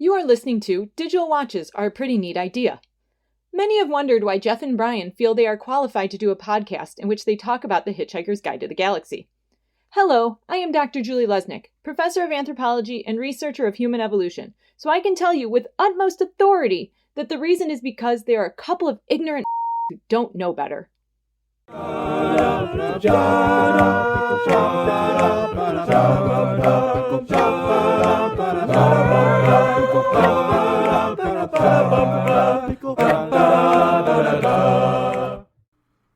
You are listening to Digital Watches Are a Pretty Neat Idea. Many have wondered why Jeff and Bryan feel they are qualified to do a podcast in which they talk about the Hitchhiker's Guide to the Galaxy. Hello, I am Dr. Julie Lesnick, professor of anthropology and researcher of human evolution, so I can tell you with utmost authority that the reason is because there are a couple of ignorant who don't know better.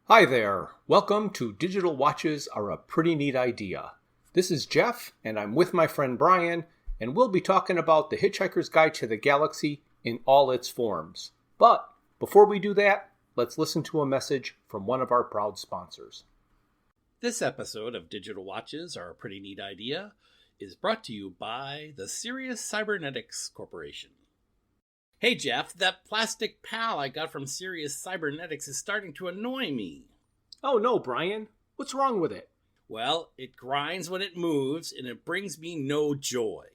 Hi there. Welcome to Digital Watches Are a Pretty Neat Idea. This is Jeff, and I'm with my friend Bryan, and we'll be talking about the Hitchhiker's Guide to the Galaxy in all its forms. But before we do that, let's listen to a message from one of our proud sponsors. This episode of Digital Watches Are a Pretty Neat Idea is brought to you by the Sirius Cybernetics Corporation. Hey Jeff, that plastic pal I got from Sirius Cybernetics is starting to annoy me. Oh no, Bryan. What's wrong with it? Well, it grinds when it moves and it brings me no joy.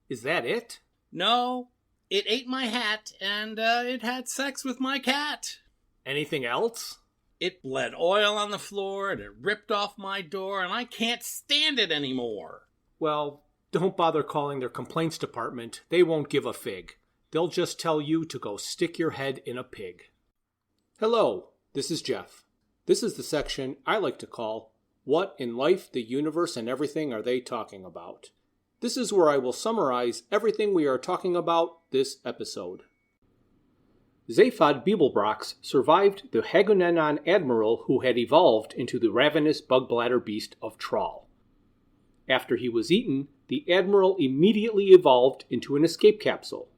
Is that it? No, it ate my hat and it had sex with my cat. Anything else? It bled oil on the floor and it ripped off my door and I can't stand it anymore. Well, don't bother calling their complaints department. They won't give a fig. They'll just tell you to go stick your head in a pig. Hello, this is Jeff. This is the section I like to call, What in Life, the Universe, and Everything Are They Talking About? This is where I will summarize everything we are talking about this episode. Zaphod Beeblebrox survived the Hagunenon admiral who had evolved into the ravenous bug-bladder beast of Trawl. After he was eaten, the admiral immediately evolved into an escape capsule.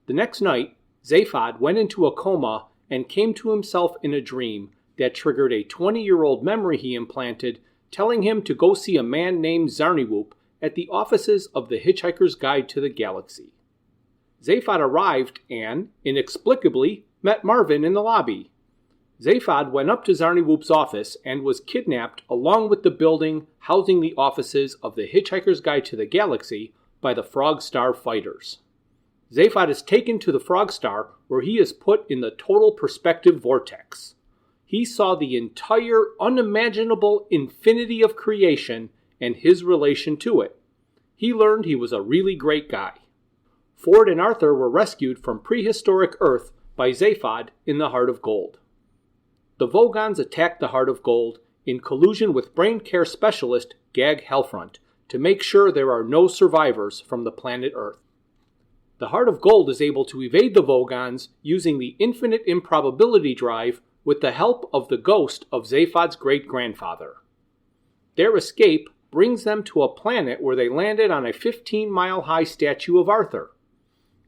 The next night, Zaphod went into a coma and came to himself in a dream that triggered a 20-year-old memory he implanted, telling him to go see a man named Zarniwoop at the offices of the Hitchhiker's Guide to the Galaxy. Zaphod arrived and, inexplicably, met Marvin in the lobby. Zaphod went up to Zarniwoop's office and was kidnapped along with the building housing the offices of the Hitchhiker's Guide to the Galaxy by the Frog Star fighters. Zaphod is taken to the Frog Star, where he is put in the total perspective vortex. He saw the entire unimaginable infinity of creation and his relation to it. He learned he was a really great guy. Ford and Arthur were rescued from prehistoric Earth by Zaphod in the Heart of Gold. The Vogons attacked the Heart of Gold in collusion with brain care specialist Gag Helfront to make sure there are no survivors from the planet Earth. The Heart of Gold is able to evade the Vogons using the infinite improbability drive with the help of the ghost of Zaphod's great-grandfather. Their escape brings them to a planet where they landed on a 15-mile-high statue of Arthur.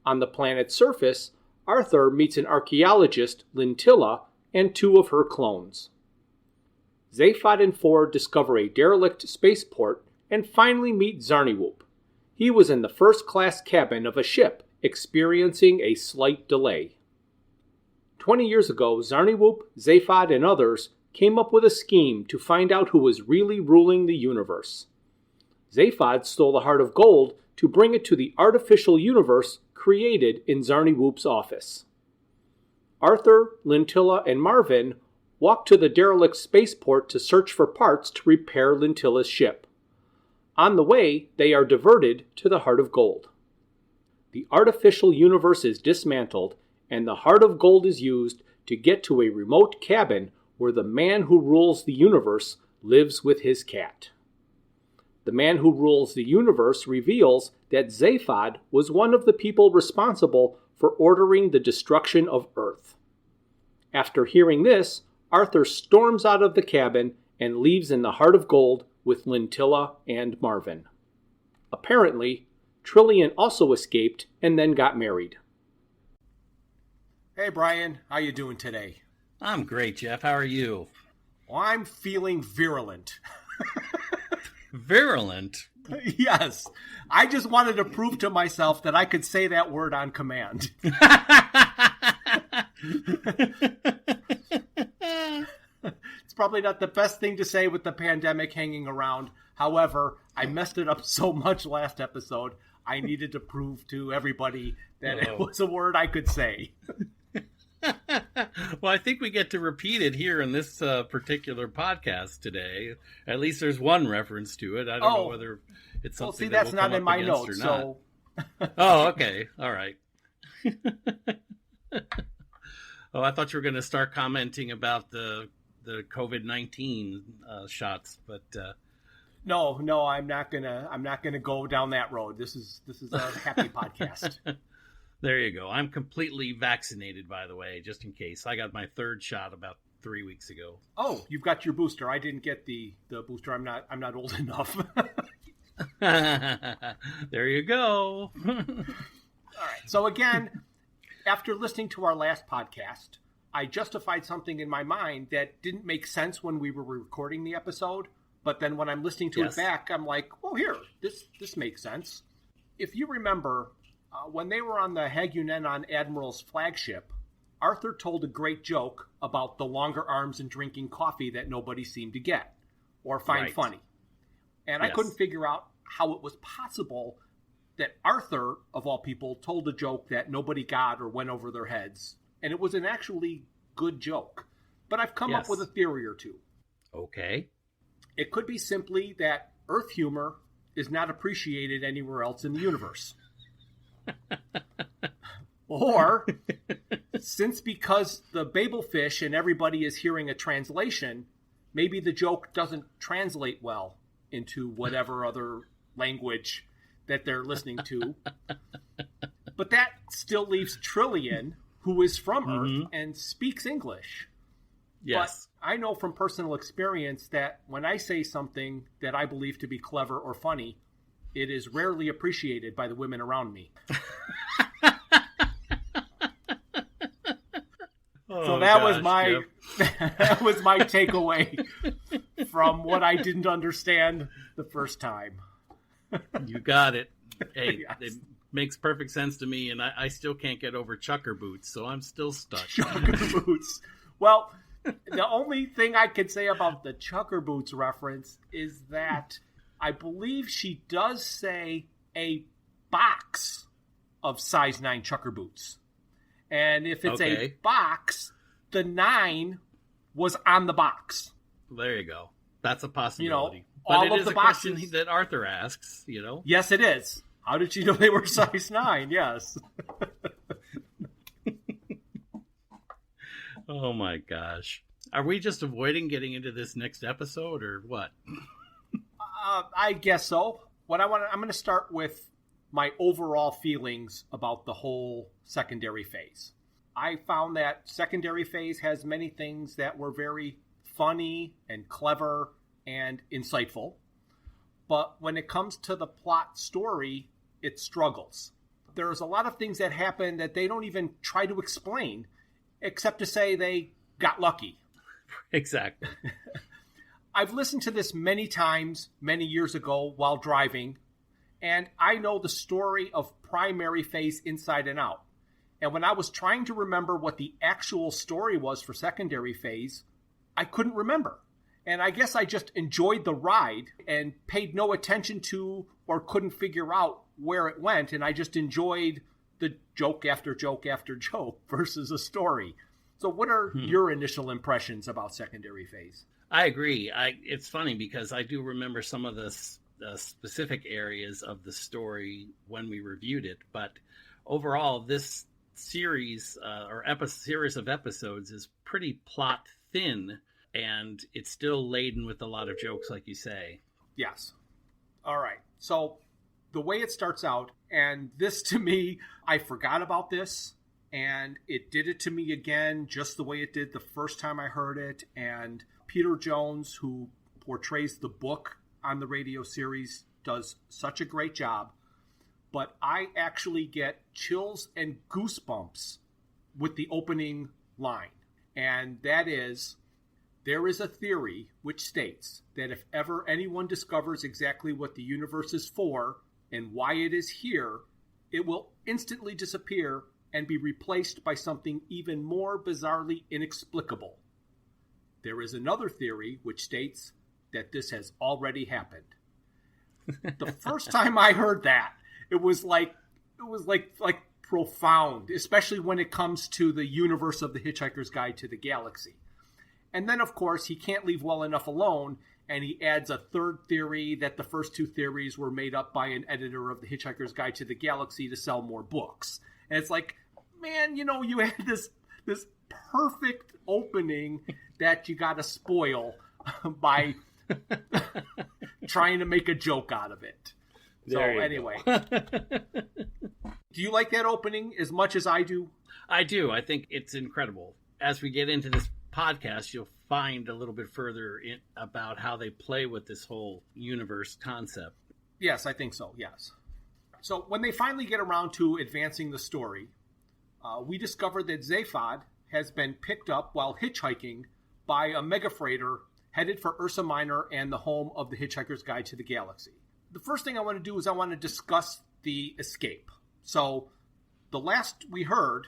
On the planet's surface, Arthur meets an archaeologist, Lintilla, and two of her clones. Zaphod and Ford discover a derelict spaceport and finally meet Zarniwoop. He was in the first-class cabin of a ship, experiencing a slight delay. 20 years ago, Zarniwoop, Zaphod, and others came up with a scheme to find out who was really ruling the universe. Zaphod stole the Heart of Gold to bring it to the artificial universe created in Zarniwoop's office. Arthur, Lintilla, and Marvin walked to the derelict spaceport to search for parts to repair Lintilla's ship. On the way, they are diverted to the Heart of Gold. The artificial universe is dismantled, and the Heart of Gold is used to get to a remote cabin where the man who rules the universe lives with his cat. The man who rules the universe reveals that Zaphod was one of the people responsible for ordering the destruction of Earth. After hearing this, Arthur storms out of the cabin and leaves in the Heart of Gold with Lintilla and Marvin. Apparently, Trillian also escaped and then got married. Hey Bryan, how you doing today? I'm great, Jeff. How are you? Well, I'm feeling virulent. Virulent? Yes. I just wanted to prove to myself that I could say that word on command. It's probably not the best thing to say with the pandemic hanging around. However, I messed it up so much last episode, I needed to prove to everybody that it was a word I could say. Well, I think we get to repeat it here in this particular podcast today. At least there's one reference to it. I don't know whether it's something that's not in my notes. So, oh, okay, all right. Oh, I thought you were going to start commenting about the COVID-19 shots, but no, I'm not gonna go down that road. This is a happy podcast. There you go. I'm completely vaccinated, by the way, just in case. I got my third shot about 3 weeks ago. Oh, you've got your booster. I didn't get the booster. I'm not old enough. There you go. All right. So again, after listening to our last podcast, I justified something in my mind that didn't make sense when we were recording the episode. But then when I'm listening to it back, I'm like, oh, here, this makes sense. If you remember, when they were on the Haguenon Admiral's flagship, Arthur told a great joke about the longer arms and drinking coffee that nobody seemed to get or find funny. And I couldn't figure out how it was possible that Arthur, of all people, told a joke that nobody got or went over their heads. And it was an actually good joke. But I've come up with a theory or two. Okay. It could be simply that Earth humor is not appreciated anywhere else in the universe. Or, because the Babel fish and everybody is hearing a translation, maybe the joke doesn't translate well into whatever other language that they're listening to. But that still leaves Trillian, who is from Earth and speaks English. Yes. But I know from personal experience that when I say something that I believe to be clever or funny, it is rarely appreciated by the women around me. So that was my that was my takeaway from what I didn't understand the first time. You got it. Hey, it makes perfect sense to me, and I still can't get over chucker boots, so I'm still stuck. Chucker boots. Well, the only thing I can say about the chucker boots reference is that I believe she does say a box of size 9 chucker boots. And if it's a box, the 9 was on the box. There you go. That's a possibility. You know, but all it of is the a boxes question that Arthur asks, you know? Yes, it is. How did she know they were size 9? Yes. Oh, my gosh. Are we just avoiding getting into this next episode, or what? I guess so. I'm going to start with my overall feelings about the whole secondary phase. I found that secondary phase has many things that were very funny and clever and insightful. But when it comes to the plot story, it struggles. There's a lot of things that happen that they don't even try to explain, except to say they got lucky. Exactly. I've listened to this many times, many years ago while driving, and I know the story of primary phase inside and out. And when I was trying to remember what the actual story was for secondary phase, I couldn't remember. And I guess I just enjoyed the ride and paid no attention to or couldn't figure out where it went. And I just enjoyed the joke after joke after joke versus a story. So what are your initial impressions about secondary phase? I agree. It's funny because I do remember some of the specific areas of the story when we reviewed it. But overall, this series series of episodes is pretty plot thin, and it's still laden with a lot of jokes, like you say. Yes. All right. So the way it starts out, and this to me, I forgot about this, and it did it to me again just the way it did the first time I heard it. And Peter Jones, who portrays the book on the radio series, does such a great job. But I actually get chills and goosebumps with the opening line. And that is, there is a theory which states that if ever anyone discovers exactly what the universe is for and why it is here, it will instantly disappear and be replaced by something even more bizarrely inexplicable. There is another theory which states that this has already happened. The first time I heard that, it was like profound, especially when it comes to the universe of the Hitchhiker's Guide to the Galaxy. And then, of course, he can't leave well enough alone, and he adds a third theory that the first two theories were made up by an editor of the Hitchhiker's Guide to the Galaxy to sell more books. And it's like, man, you had this perfect opening that you got to spoil by trying to make a joke out of it. So anyway, do you like that opening as much as I do? I do. I think it's incredible. As we get into this podcast, you'll find a little bit further about how they play with this whole universe concept. Yes, I think so. Yes. So when they finally get around to advancing the story, we discover that Zaphod has been picked up while hitchhiking by a mega freighter headed for Ursa Minor and the home of the Hitchhiker's Guide to the Galaxy. The first thing I want to do is I want to discuss the escape. So the last we heard,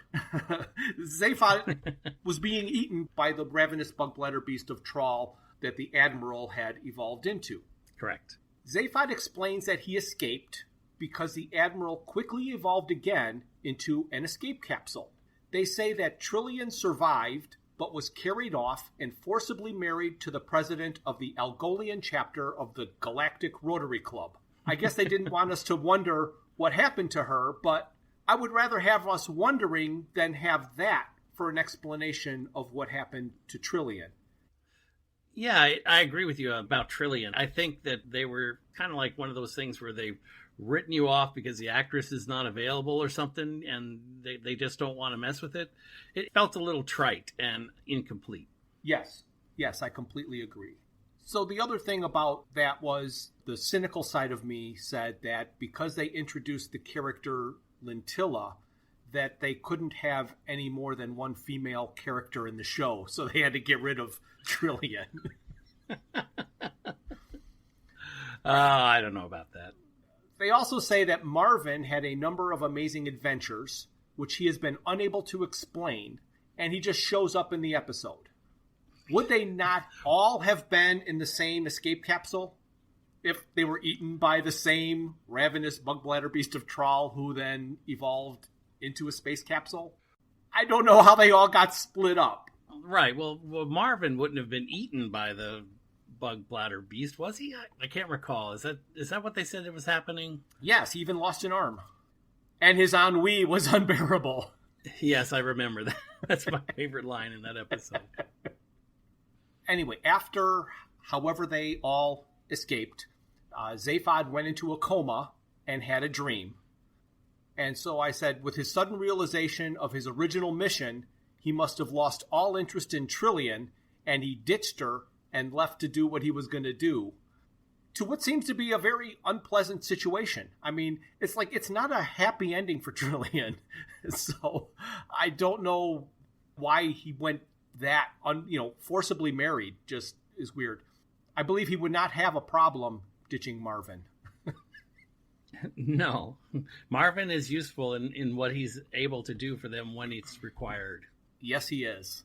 Zaphod was being eaten by the ravenous bug bladder beast of Trawl that the Admiral had evolved into. Correct. Zaphod explains that he escaped because the Admiral quickly evolved again into an escape capsule. They say that Trillian survived, but was carried off and forcibly married to the president of the Algolian chapter of the Galactic Rotary Club. I guess they didn't want us to wonder what happened to her, but I would rather have us wondering than have that for an explanation of what happened to Trillian. Yeah, I agree with you about Trillian. I think that they were kind of like one of those things where they've written you off because the actress is not available or something, and they just don't want to mess with it. It felt a little trite and incomplete. Yes, I completely agree. So the other thing about that was the cynical side of me said that because they introduced the character Lintilla, that they couldn't have any more than one female character in the show, so they had to get rid of Trillian. I don't know about that. They also say that Marvin had a number of amazing adventures, which he has been unable to explain, and he just shows up in the episode. Would they not all have been in the same escape capsule if they were eaten by the same ravenous bug bladder beast of Trawl who then evolved into a space capsule? I don't know how they all got split up. Right. Well, Marvin wouldn't have been eaten by the bug bladder beast, was he? I can't recall. Is that what they said that was happening? Yes, he even lost an arm. And his ennui was unbearable. Yes, I remember that. That's my favorite line in that episode. Anyway, after however they all escaped, Zaphod went into a coma and had a dream. And so I said, with his sudden realization of his original mission, he must have lost all interest in Trillian, and he ditched her and left to do what he was going to do, to what seems to be a very unpleasant situation. I mean, it's like, it's not a happy ending for Trillian. So I don't know why he went that, forcibly married just is weird. I believe he would not have a problem ditching Marvin. No. Marvin is useful in what he's able to do for them when it's required. Yes, he is.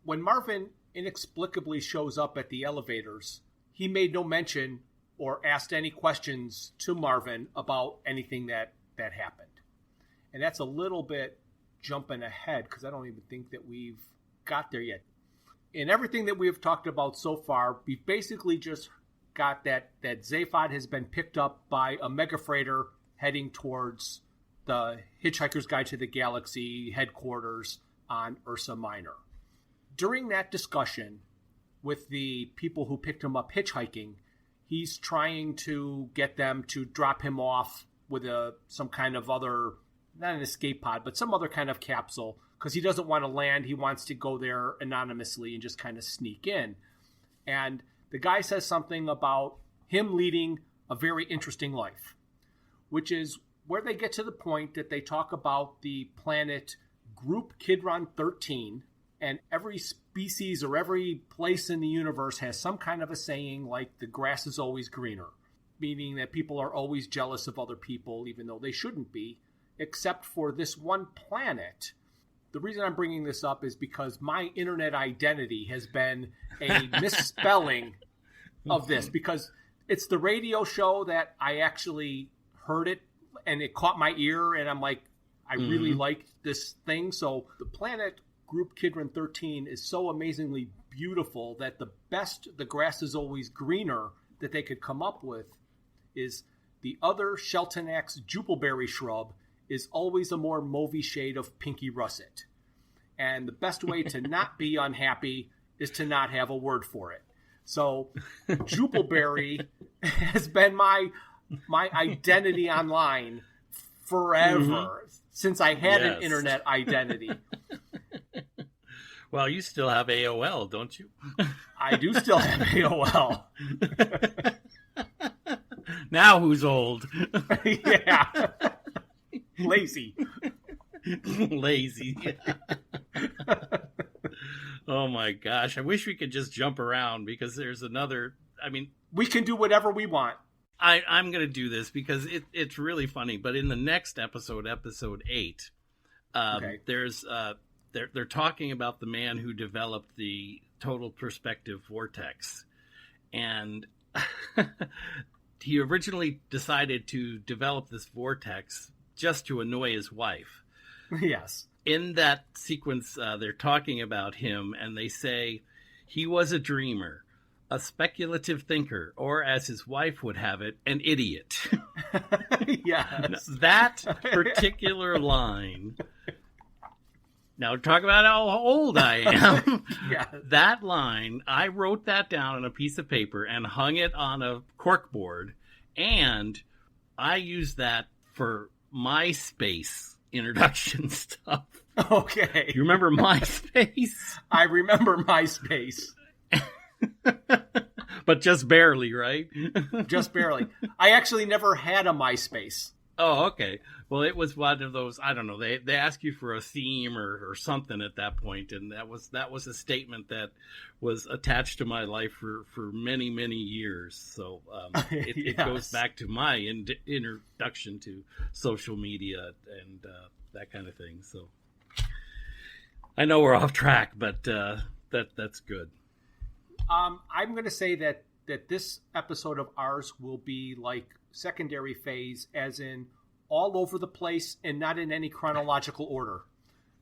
When Marvin inexplicably shows up at the elevators, he made no mention or asked any questions to Marvin about anything that happened. And that's a little bit jumping ahead because I don't even think that we've got there yet. In everything that we have talked about so far, we've basically just got that Zaphod has been picked up by a mega freighter heading towards the Hitchhiker's Guide to the Galaxy headquarters on Ursa Minor. During that discussion with the people who picked him up hitchhiking, he's trying to get them to drop him off with some kind of other, not an escape pod, but some other kind of capsule, because he doesn't want to land. He wants to go there anonymously and just kind of sneak in. And the guy says something about him leading a very interesting life, which is where they get to the point that they talk about the planet Group Kidron 13, and every species or every place in the universe has some kind of a saying like the grass is always greener, meaning that people are always jealous of other people, even though they shouldn't be, except for this one planet. The reason I'm bringing this up is because my internet identity has been a misspelling of this, because it's the radio show that I actually heard it and it caught my ear, and I'm like, I really like this thing. So the Planet Group Kidron 13 is so amazingly beautiful that the grass is always greener that they could come up with is the other Sheltonax jupilberry shrub is always a more mauvey shade of pinky russet. And the best way to not be unhappy is to not have a word for it. So jupilberry has been my identity online forever, since I had an internet identity. Well, you still have AOL, don't you? I do still have AOL. Now who's old? Yeah. Lazy. Lazy. Oh my gosh. I wish we could just jump around because there's another, we can do whatever we want. I'm going to do this because it's really funny. But in the next episode 8, there's they're talking about the man who developed the total perspective vortex, and he originally decided to develop this vortex just to annoy his wife. Yes. In that sequence, they're talking about him, and they say he was a dreamer, a speculative thinker, or as his wife would have it, an idiot. Yes. That particular line. Now, talk about how old I am. Yeah. That line, I wrote that down on a piece of paper and hung it on a corkboard, and I used that for MySpace introduction stuff. Okay. You remember MySpace? I remember MySpace. But just barely, right? Just barely. I actually never had a MySpace. Oh, okay. Well, it was one of those, I don't know, they ask you for a theme or something at that point, and that was a statement that was attached to my life for many, many years. So it Yes. goes back to my introduction to social media and that kind of thing. So I know we're off track, but that's good. I'm going to say that this episode of ours will be like secondary phase, as in all over the place and not in any chronological order.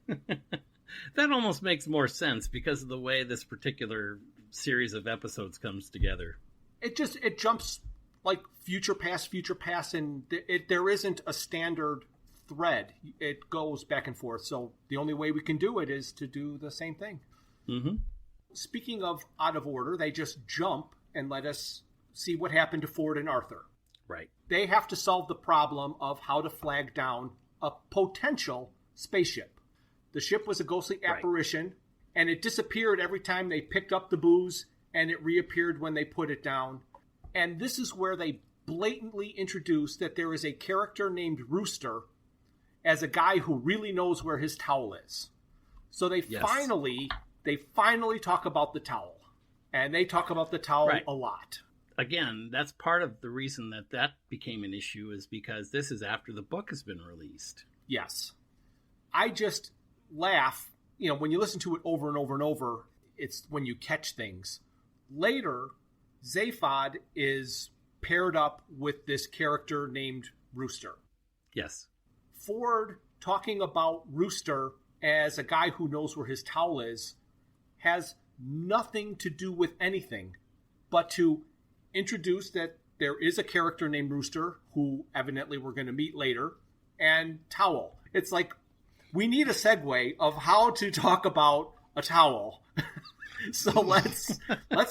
That almost makes more sense because of the way this particular series of episodes comes together. It jumps like future past, and there isn't a standard thread. It goes back and forth. So the only way we can do it is to do the same thing. Mm-hmm. Speaking of out of order, they just jump and let us see what happened to Ford and Arthur. Right. They have to solve the problem of how to flag down a potential spaceship. The ship was a ghostly apparition, and it disappeared every time they picked up the booze, and it reappeared when they put it down. And this is where they blatantly introduce that there is a character named Rooster as a guy who really knows where his towel is. So they finally talk about the towel. And they talk about the towel a lot. Again, that's part of the reason that became an issue, is because this is after the book has been released. Yes. I just laugh. You know, when you listen to it over and over and over, it's when you catch things. Later, Zaphod is paired up with this character named Rooster. Yes. Ford talking about Rooster as a guy who knows where his towel is has nothing to do with anything but to introduce that there is a character named Rooster who evidently we're going to meet later, and towel. It's like, we need a segue of how to talk about a towel. So let's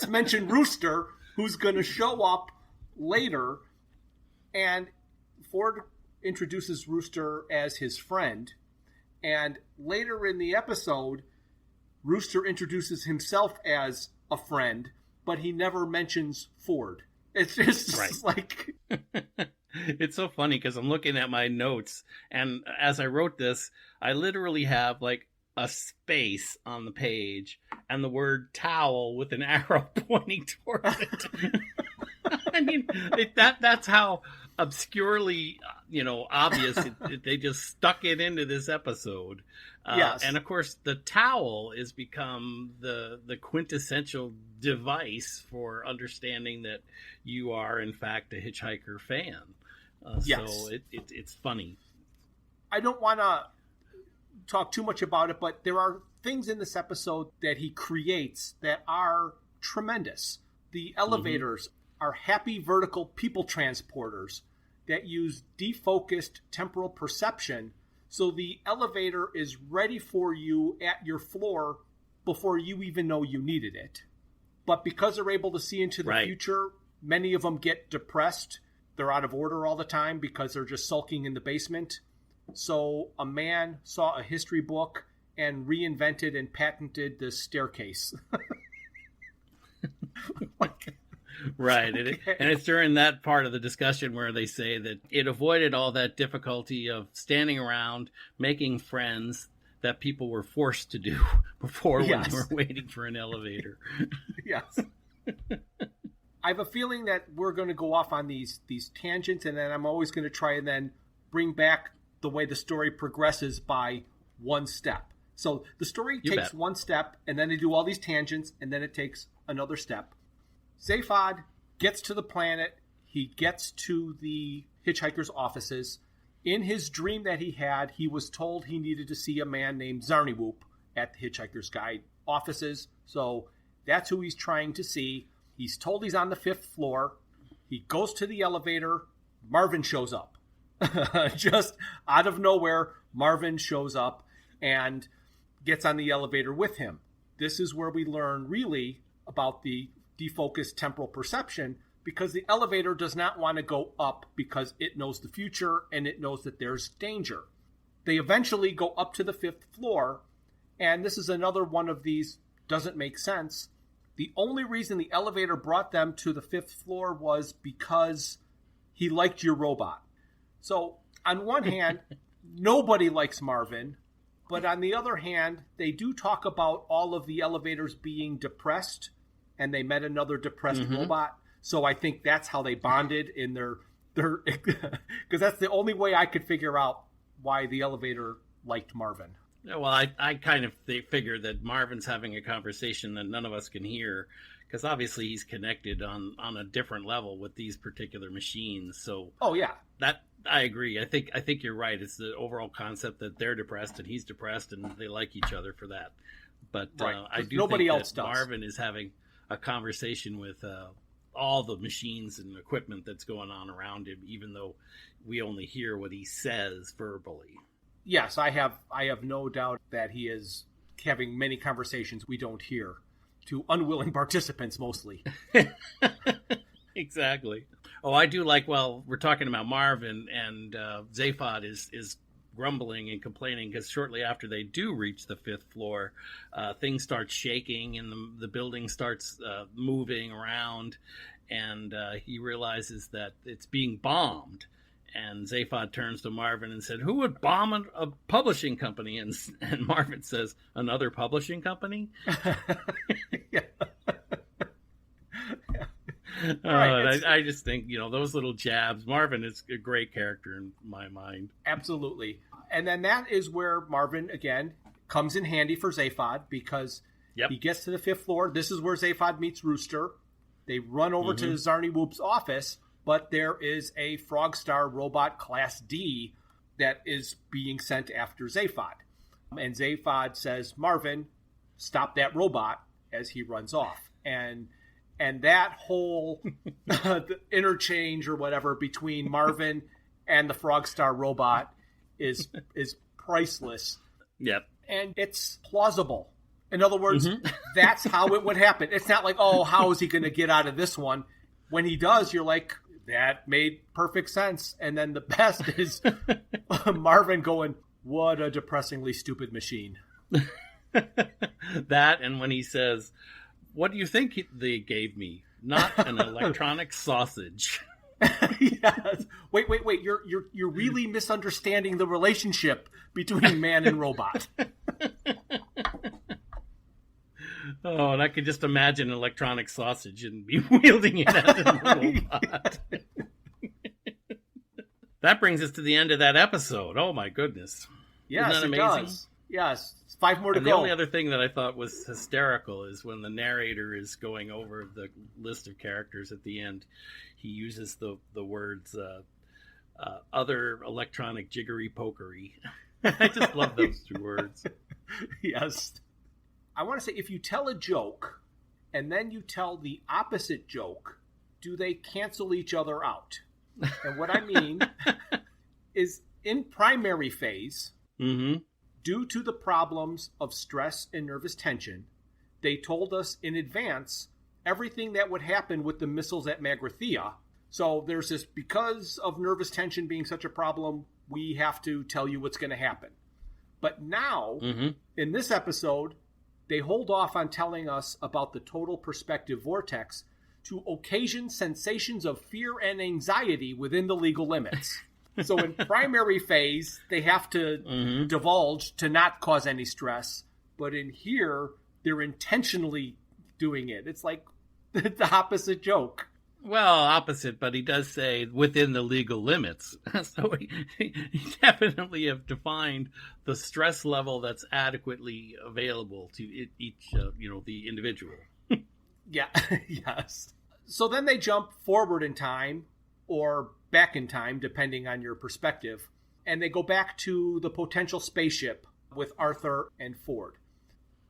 mention Rooster, who's going to show up later, and Ford introduces Rooster as his friend, and later in the episode, Rooster introduces himself as a friend, but he never mentions Ford. It's just like... It's so funny because I'm looking at my notes, and as I wrote this, I literally have like a space on the page and the word towel with an arrow pointing towards it. I mean, that's how obscurely, obvious they just stuck it into this episode. Yes. And of course, the towel has become the quintessential device for understanding that you are, in fact, a Hitchhiker fan. Yes. So it's funny. I don't want to talk too much about it, but there are things in this episode that he creates that are tremendous. The elevators are happy vertical people transporters that use defocused temporal perception, so the elevator is ready for you at your floor before you even know you needed it. But because they're able to see into the future, many of them get depressed. They're out of order all the time because they're just sulking in the basement. So a man saw a history book and reinvented and patented the staircase. Right. And it's during that part of the discussion where they say that it avoided all that difficulty of standing around, making friends that people were forced to do before when they were waiting for an elevator. Yes. I have a feeling that we're going to go off on these tangents, and then I'm always going to try and then bring back the way the story progresses by one step. So the story takes one step, and then they do all these tangents, and then it takes another step. Zaphod gets to the planet. He gets to the hitchhiker's offices. In his dream that he had, he was told he needed to see a man named Zarniwoop at the Hitchhiker's Guide offices. So that's who he's trying to see. He's told he's on the 5th floor. He goes to the elevator. Marvin shows up. Just out of nowhere, Marvin shows up and gets on the elevator with him. This is where we learn really about the defocused temporal perception, because the elevator does not want to go up because it knows the future and it knows that there's danger. They eventually go up to the 5th floor, and this is another one of these doesn't make sense. The only reason the elevator brought them to the 5th floor was because he liked your robot. So on one hand, nobody likes Marvin, but on the other hand, they do talk about all of the elevators being depressed, and they met another depressed robot. So I think that's how they bonded in their because that's the only way I could figure out why the elevator liked Marvin. Well, I kind of figure that Marvin's having a conversation that none of us can hear, because obviously he's connected on a different level with these particular machines. So that I agree. I think you're right. It's the overall concept that they're depressed and he's depressed, and they like each other for that. But I do nobody think else that does. Marvin is having a conversation with all the machines and equipment that's going on around him, even though we only hear what he says verbally. Yes, I have no doubt that he is having many conversations we don't hear to unwilling participants mostly. Exactly. Oh, I do like, well, we're talking about Marvin, and Zaphod is grumbling and complaining because shortly after they do reach the 5th floor, things start shaking and the building starts moving around, and he realizes that it's being bombed. And Zaphod turns to Marvin and said, "Who would bomb a publishing company?" And Marvin says, "Another publishing company?" Right, I just think, those little jabs. Marvin is a great character in my mind. Absolutely. And then that is where Marvin, again, comes in handy for Zaphod, because he gets to the 5th floor. This is where Zaphod meets Rooster. They run over to Zarniwoop's office, but there is a Frogstar robot Class D that is being sent after Zaphod. And Zaphod says, "Marvin, stop that robot," as he runs off. And that whole the interchange or whatever between Marvin and the Frogstar robot is priceless. Yep. And it's plausible. In other words, that's how it would happen. It's not like, oh, how is he going to get out of this one? When he does, you're like, that made perfect sense. And then the best is Marvin going, "What a depressingly stupid machine." That, and when he says, "What do you think they gave me? Not an electronic sausage." Yes. Wait. You're really misunderstanding the relationship between man and robot. Oh, and I could just imagine an electronic sausage and be wielding it as a robot. That brings us to the end of that episode. Oh my goodness. Yes, Isn't that it amazing? does. Yes. 5 more to And go. the only other thing that I thought was hysterical is when the narrator is going over the list of characters at the end, he uses the words other electronic jiggery pokery. I just love those two words. Yes. I want to say, if you tell a joke and then you tell the opposite joke, do they cancel each other out? And what I mean is, in primary phase, due to the problems of stress and nervous tension, they told us in advance everything that would happen with the missiles at Magrathea. So there's this, because of nervous tension being such a problem, we have to tell you what's going to happen. But now, in this episode, they hold off on telling us about the total perspective vortex to occasion sensations of fear and anxiety within the legal limits. So in primary phase, they have to divulge to not cause any stress. But in here, they're intentionally doing it. It's like the opposite joke. Well, opposite, but he does say within the legal limits. So he definitely have defined the stress level that's adequately available to each, the individual. Yeah, yes. So then they jump forward in time or back in time, depending on your perspective, and they go back to the potential spaceship with Arthur and Ford.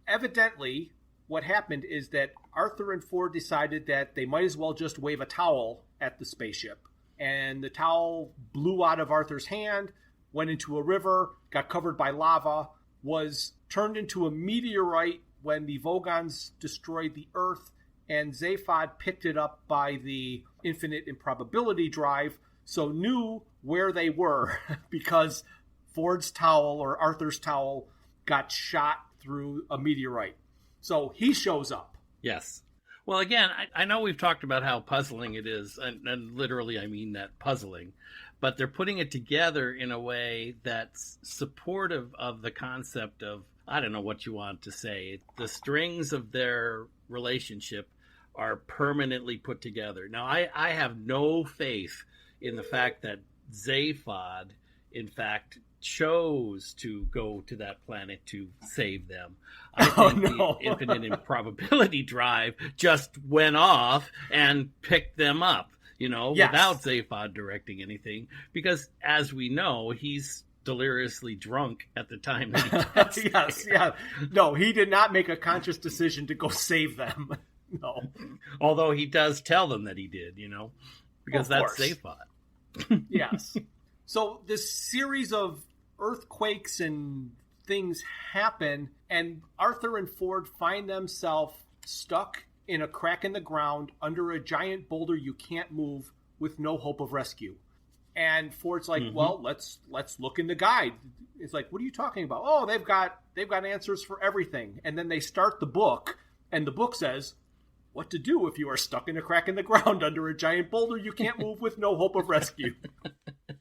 Evidently, what happened is that Arthur and Ford decided that they might as well just wave a towel at the spaceship. And the towel blew out of Arthur's hand, went into a river, got covered by lava, was turned into a meteorite when the Vogons destroyed the Earth, and Zaphod picked it up by the infinite improbability drive, so knew where they were because Ford's towel or Arthur's towel got shot through a meteorite. So he shows up. Yes. Well, again, I know we've talked about how puzzling it is, and literally I mean that puzzling, but they're putting it together in a way that's supportive of the concept of, I don't know what you want to say, the strings of their relationship are permanently put together. Now, I have no faith in the fact that Zaphod, in fact, chose to go to that planet to save them. I think the infinite improbability drive just went off and picked them up, without Zaphod directing anything. Because, as we know, he's deliriously drunk at the time that he gets Yes, there. yeah. No, he did not make a conscious decision to go save them. No. Although he does tell them that he did, because that's Zaphod. Yes. So this series of earthquakes and things happen, and Arthur and Ford find themselves stuck in a crack in the ground under a giant boulder you can't move with no hope of rescue. And Ford's like, well, let's look in the guide. It's like, what are you talking about? Oh, they've got answers for everything. And then they start the book, and the book says, what to do if you are stuck in a crack in the ground under a giant boulder you can't move with no hope of rescue.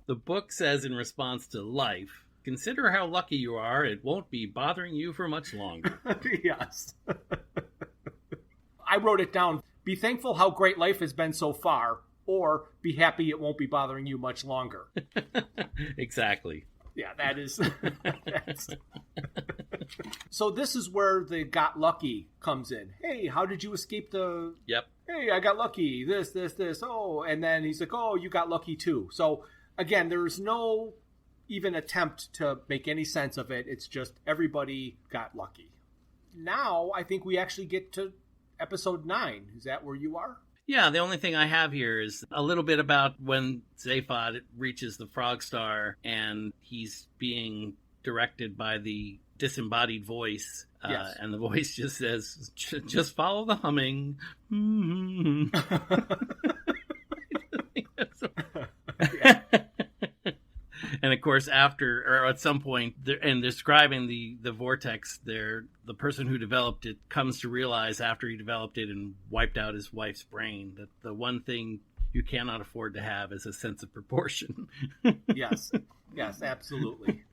The book says, in response to life, consider how lucky you are. It won't be bothering you for much longer. Yes. I wrote it down. Be thankful how great life has been so far, or be happy it won't be bothering you much longer. Exactly. Yeah, that is. So this is where the got lucky comes in. Hey, how did you escape the... Yep. Hey, I got lucky. This. Oh, and then he's like, oh, you got lucky too. So again, there's no even attempt to make any sense of it. It's just everybody got lucky. Now, I think we actually get to episode 9. Is that where you are? Yeah, the only thing I have here is a little bit about when Zaphod reaches the Frog Star and he's being directed by the disembodied voice. Yes. And the voice just says, just follow the humming. Yeah. And of course, after, or at some point, in describing the vortex, the person who developed it comes to realize after he developed it and wiped out his wife's brain that the one thing you cannot afford to have is a sense of proportion. Yes, absolutely.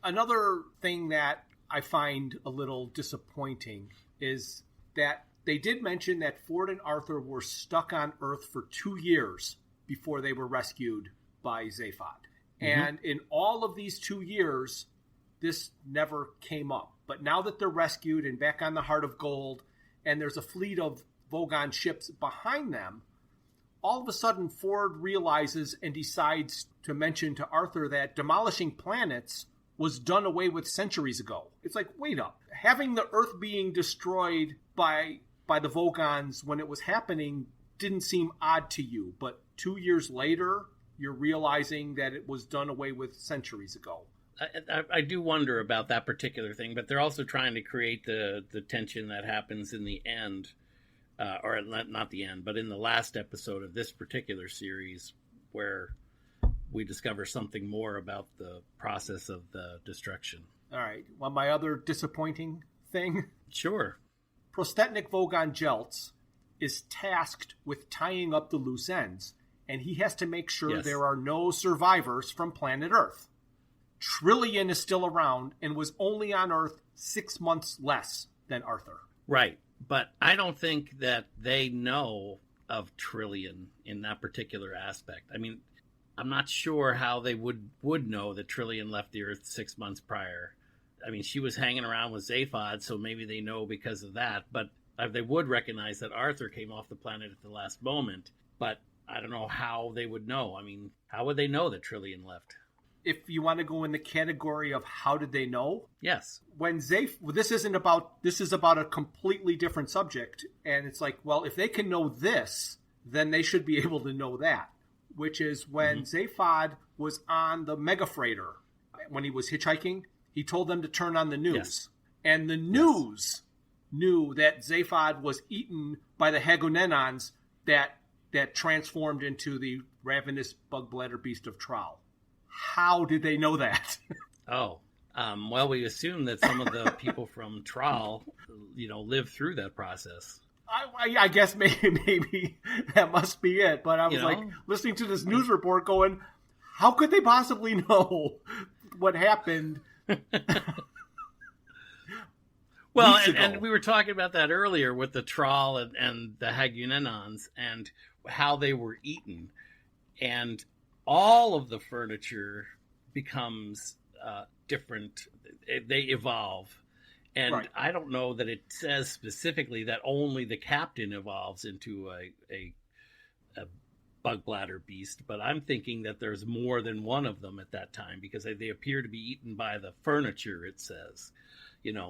Another thing that I find a little disappointing is that they did mention that Ford and Arthur were stuck on Earth for 2 years before they were rescued by Zaphod. And in all of these 2 years, this never came up. But now that they're rescued and back on the Heart of Gold, and there's a fleet of Vogon ships behind them, all of a sudden Ford realizes and decides to mention to Arthur that demolishing planets was done away with centuries ago. It's like, wait up. Having the Earth being destroyed by the Vogons when it was happening didn't seem odd to you, but 2 years later, you're realizing that it was done away with centuries ago. I do wonder about that particular thing, but they're also trying to create the tension that happens in the end, or not the end, but in the last episode of this particular series, where we discover something more about the process of the destruction. All right. Well, my other disappointing thing? Sure. Prostetnik Vogon Jeltz is tasked with tying up the loose ends, and he has to make sure there are no survivors from planet Earth. Trillian is still around and was only on Earth 6 months less than Arthur. Right. But I don't think that they know of Trillian in that particular aspect. I mean, I'm not sure how they would know that Trillian left the Earth 6 months prior. I mean, she was hanging around with Zaphod, so maybe they know because of that. But they would recognize that Arthur came off the planet at the last moment. But I don't know how they would know. I mean, how would they know that Trillian left? If you want to go in the category of how did they know? Yes. When this is about a completely different subject. And it's like, well, if they can know this, then they should be able to know that. Which is when Zaphod was on the mega freighter, when he was hitchhiking, he told them to turn on the news. Yes. And the news knew that Zaphod was eaten by the Hagonenons that transformed into the ravenous bug bladder beast of Tral. How did they know that? Well, we assume that some of the people from Tral, lived through that process. I guess maybe that must be it. But I was listening to this news report going, how could they possibly know what happened? Well, and we were talking about that earlier with the Tral and the Hagunenons and how they were eaten. And all of the furniture becomes different. They evolve. And right. I don't know that it says specifically that only the captain evolves into a bug bladder beast, but I'm thinking that there's more than one of them at that time because they appear to be eaten by the furniture, it says.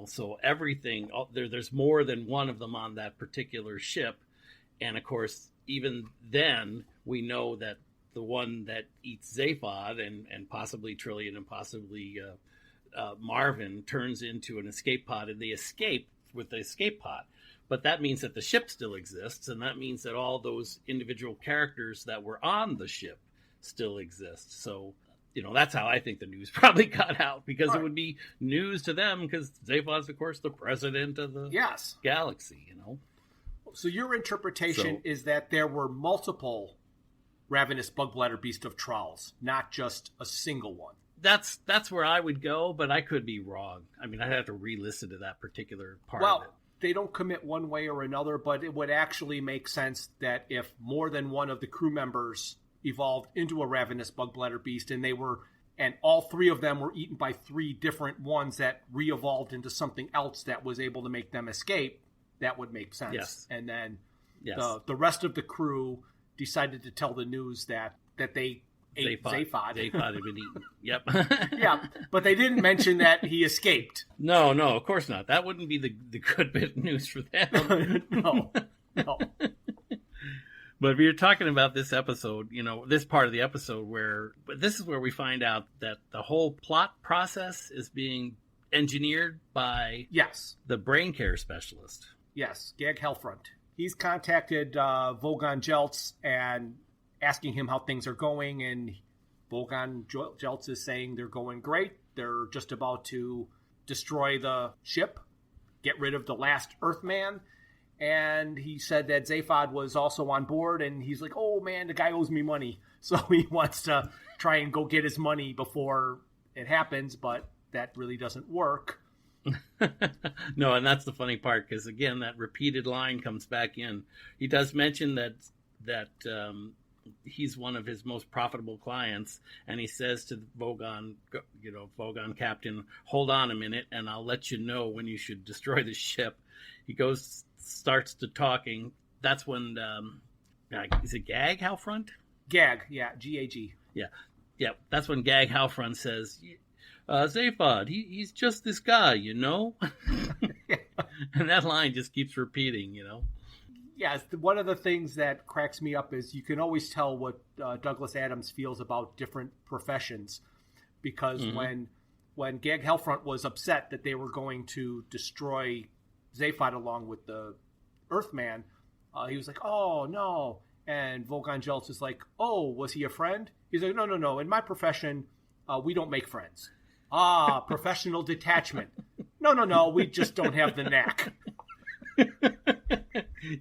So everything, there's more than one of them on that particular ship. And of course, even then, we know that the one that eats Zaphod and possibly Trillian and possibly Marvin turns into an escape pod, and they escape with the escape pod. But that means that the ship still exists, and that means that all those individual characters that were on the ship still exist. So, that's how I think the news probably got out, because It would be news to them, because Zaphod's, of course, the president of the galaxy, So your interpretation is that there were multiple ravenous bug bladder beast of Trolls, not just a single one. That's where I would go, but I could be wrong. I mean, I'd have to re-listen to that particular part of it. They don't commit one way or another, but it would actually make sense that if more than one of the crew members evolved into a ravenous bug bladder beast, and all three of them were eaten by three different ones that re-evolved into something else that was able to make them escape, that would make sense. Yes. And then the rest of the crew decided to tell the news that they ate Zaphod. Zaphod had been eaten. Yep. Yeah, but they didn't mention that he escaped. No, of course not. That wouldn't be the good bit of news for them. No. But if you're talking about this episode, this part of the episode this is where we find out that the whole plot process is being engineered by the brain care specialist. Yes, Gag Hellfront. He's contacted Vogon Jeltz and asking him how things are going, and Vogon Jeltz is saying they're going great. They're just about to destroy the ship, get rid of the last Earthman, and he said that Zaphod was also on board, and he's like, oh man, the guy owes me money, so he wants to try and go get his money before it happens, but that really doesn't work. No, and that's the funny part, because again, that repeated line comes back in. He does mention that he's one of his most profitable clients, and he says to Vogon Captain, hold on a minute and I'll let you know when you should destroy the ship. He starts to talking. That's when Is it Gag Halfront? Gag, yeah, G-A-G. Yeah. That's when Gag Halfront says, Zaphod, he's just this guy, you know? And that line just keeps repeating, you know? Yes, one of the things that cracks me up is you can always tell what Douglas Adams feels about different professions, because when Gag Hellfront was upset that they were going to destroy Zaphod along with the Earthman, he was like, "Oh no!" And Vogonjeltz is like, "Oh, was he a friend?" He's like, "No. In my profession, we don't make friends." Ah, professional detachment. No. We just don't have the knack.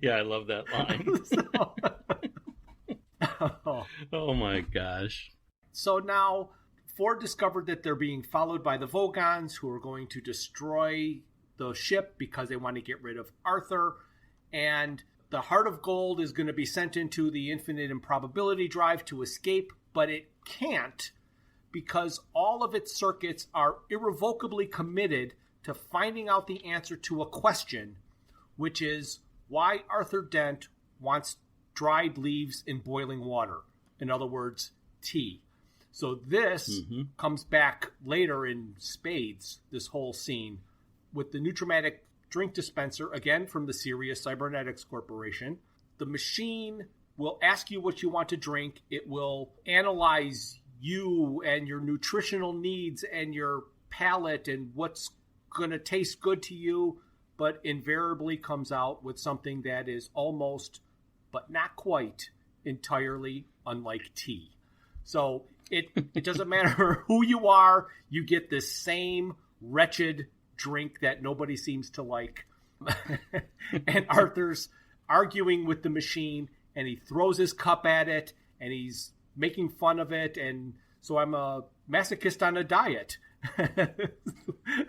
Yeah, I love that line. Oh my gosh. So now Ford discovered that they're being followed by the Vogons, who are going to destroy the ship because they want to get rid of Arthur. And the Heart of Gold is going to be sent into the Infinite Improbability Drive to escape, but it can't, because all of its circuits are irrevocably committed to finding out the answer to a question, which is why Arthur Dent wants dried leaves in boiling water. In other words, tea. So this comes back later in spades, this whole scene, with the Nutramatic drink dispenser, again from the Sirius Cybernetics Corporation. The machine will ask you what you want to drink. It will analyze you and your nutritional needs and your palate and what's going to taste good to you, but invariably comes out with something that is almost, but not quite, entirely unlike tea. So it doesn't matter who you are, you get this same wretched drink that nobody seems to like. And Arthur's arguing with the machine, and he throws his cup at it, and he's making fun of it, and so I'm a masochist on a diet.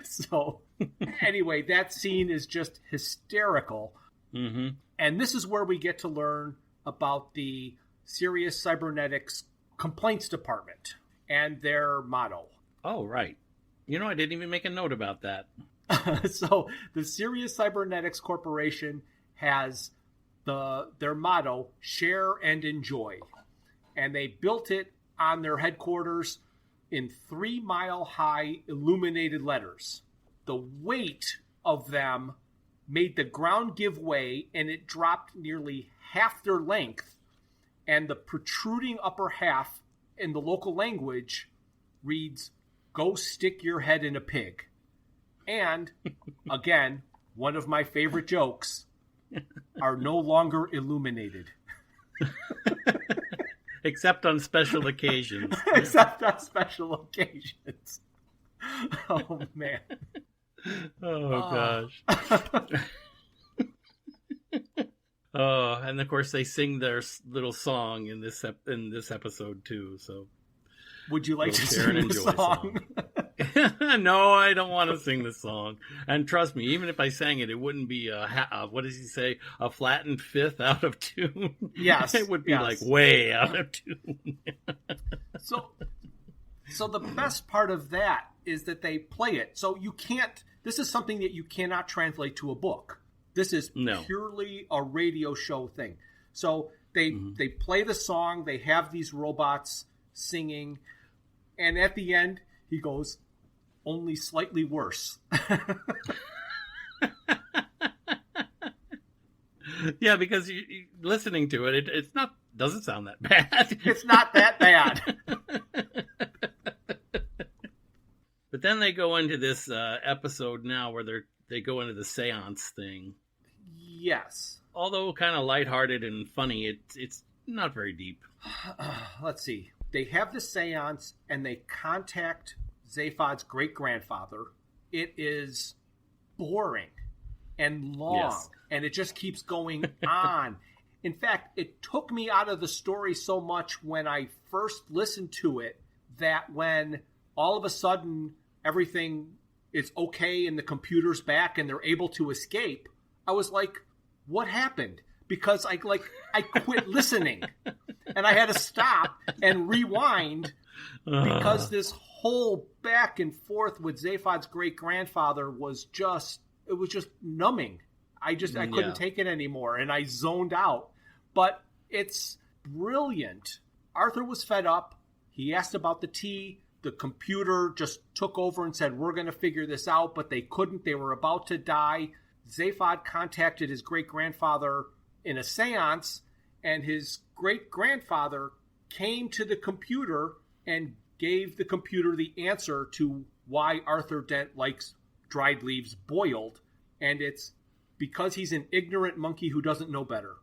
So anyway, that scene is just hysterical. And this is where we get to learn about the Sirius Cybernetics Complaints Department and their motto. Oh, right. You know, I didn't even make a note about that. So the Sirius Cybernetics Corporation has their motto, share and enjoy. And they built it on their headquarters in 3-mile-high illuminated letters. The weight of them made the ground give way, and it dropped nearly half their length. And the protruding upper half in the local language reads, "Go stick your head in a pig." And, again, one of my favorite jokes, are no longer illuminated. Except on special occasions. Except on special occasions. Oh, man. Oh, gosh. Oh, and of course they sing their little song in this episode too. So, would you like to sing the song? No, I don't want to sing the song. And trust me, even if I sang it, it wouldn't be what does he say? A flattened fifth out of tune. Yes, it would be like way out of tune. So the best part of that is that they play it. So you can't. This is something that you cannot translate to a book. This is purely a radio show thing. So they play the song. They have these robots singing, and at the end he goes, "Only slightly worse." Yeah, because you listening to it, it's not doesn't sound that bad. It's not that bad. But then they go into this episode now where they go into the seance thing. Yes. Although kind of lighthearted and funny, it's not very deep. Let's see. They have the seance and they contact Zaphod's great-grandfather. It is boring and long, and it just keeps going on. In fact, it took me out of the story so much when I first listened to it that when all of a sudden everything is okay and the computer's back and they're able to escape, I was like, what happened? Because I quit listening and I had to stop and rewind because this whole back and forth with Zaphod's great-grandfather was just numbing. I couldn't take it anymore and I zoned out. But It's brilliant. Arthur was fed up. He asked about the tea. The computer just took over and said, we're going to figure this out, but they couldn't. They were about to die. Zaphod contacted his great-grandfather in a seance, and his great-grandfather came to the computer and gave the computer the answer to why Arthur Dent likes dried leaves boiled, and it's because he's an ignorant monkey who doesn't know better.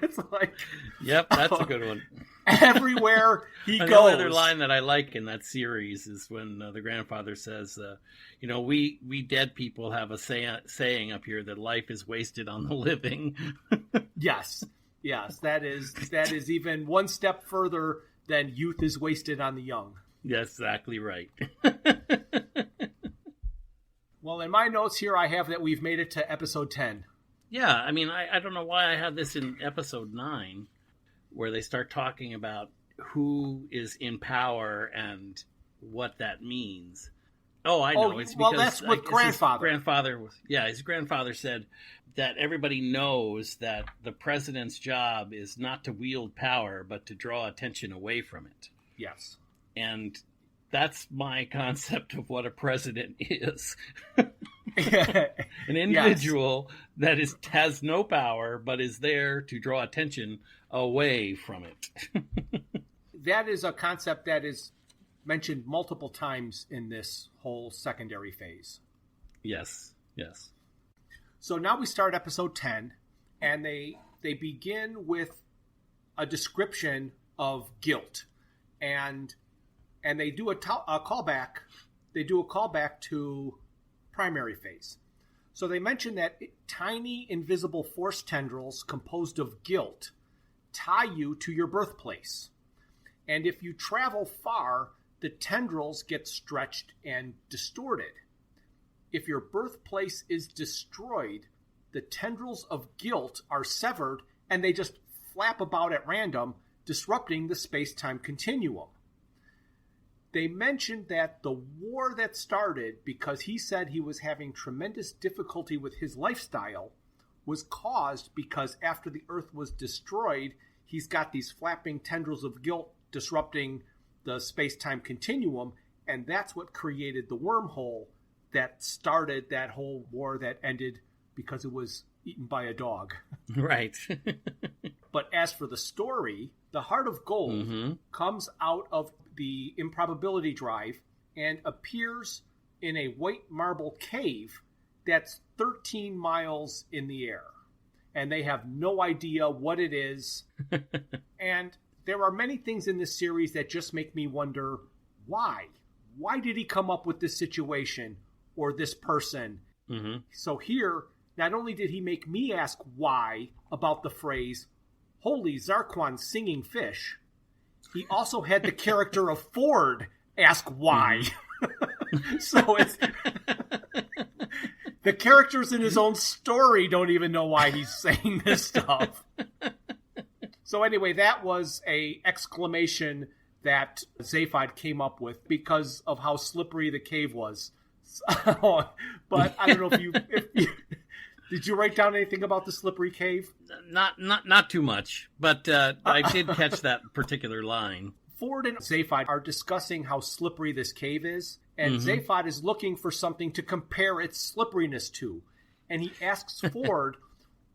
It's like... Yep, that's a good one. Everywhere he goes. The other line that I like in that series is when the grandfather says, we dead people have a saying up here that life is wasted on the living. Yes, that is even one step further than youth is wasted on the young. That's exactly right. Well, in my notes here, I have that we've made it to episode 10. Yeah, I mean, I don't know why I had this in episode 9, where they start talking about who is in power and what that means. Oh, I know. It's because that's what his grandfather said that everybody knows that the president's job is not to wield power, but to draw attention away from it. Yes. And that's my concept of what a president is. An individual that has no power, but is there to draw attention away from it. That is a concept that is mentioned multiple times in this whole secondary phase. Yes. So now we start episode 10, and they begin with a description of guilt, and they do a callback. They do a callback to primary phase. So they mention that tiny invisible force tendrils composed of guilt tie you to your birthplace. And if you travel far, the tendrils get stretched and distorted. If your birthplace is destroyed, the tendrils of guilt are severed and they just flap about at random, disrupting the space-time continuum. They mentioned that the war that started because he said he was having tremendous difficulty with his lifestyle was caused because after the Earth was destroyed, he's got these flapping tendrils of guilt disrupting the space-time continuum, and that's what created the wormhole that started that whole war that ended because it was eaten by a dog. Right. But as for the story, the Heart of Gold comes out of the improbability drive and appears in a white marble cave that's 13 miles in the air. And they have no idea what it is. And there are many things in this series that just make me wonder, why? Why did he come up with this situation or this person? Mm-hmm. So here, not only did he make me ask why about the phrase, holy Zarquan singing fish, he also had the character of Ford ask why. So it's... The characters in his own story don't even know why he's saying this stuff. So anyway, that was a exclamation that Zaphod came up with because of how slippery the cave was. So, but I don't know if you did you write down anything about the slippery cave? Not too much, but I did catch that particular line. Ford and Zaphod are discussing how slippery this cave is, and Zaphod is looking for something to compare its slipperiness to. And he asks Ford,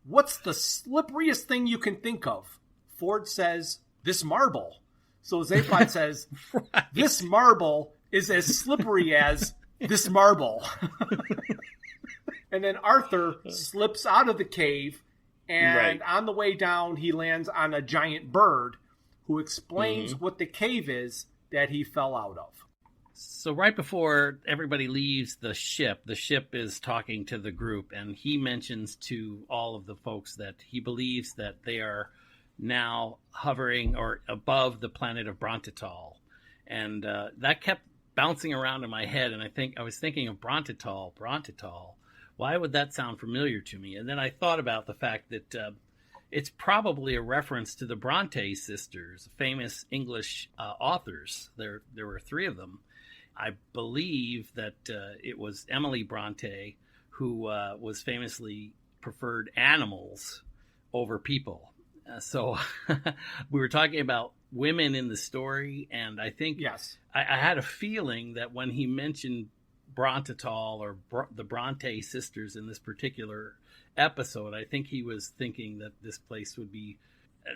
what's the slipperiest thing you can think of? Ford says, this marble. So Zaphod says, right. This marble is as slippery as this marble. And then Arthur slips out of the cave, and on the way down, he lands on a giant bird who explains what the cave is that he fell out of. So right before everybody leaves the ship is talking to the group, and he mentions to all of the folks that he believes that they are now hovering or above the planet of Brontital. And that kept bouncing around in my head, and I was thinking of Brontital. Why would that sound familiar to me? And then I thought about the fact that it's probably a reference to the Bronte sisters, famous English authors. There were 3 of them. I believe that it was Emily Bronte who was famously preferred animals over people. So we were talking about women in the story, and I think Yes. I had a feeling that when he mentioned Brontatol or the Bronte sisters in this particular episode, I think he was thinking that this place would be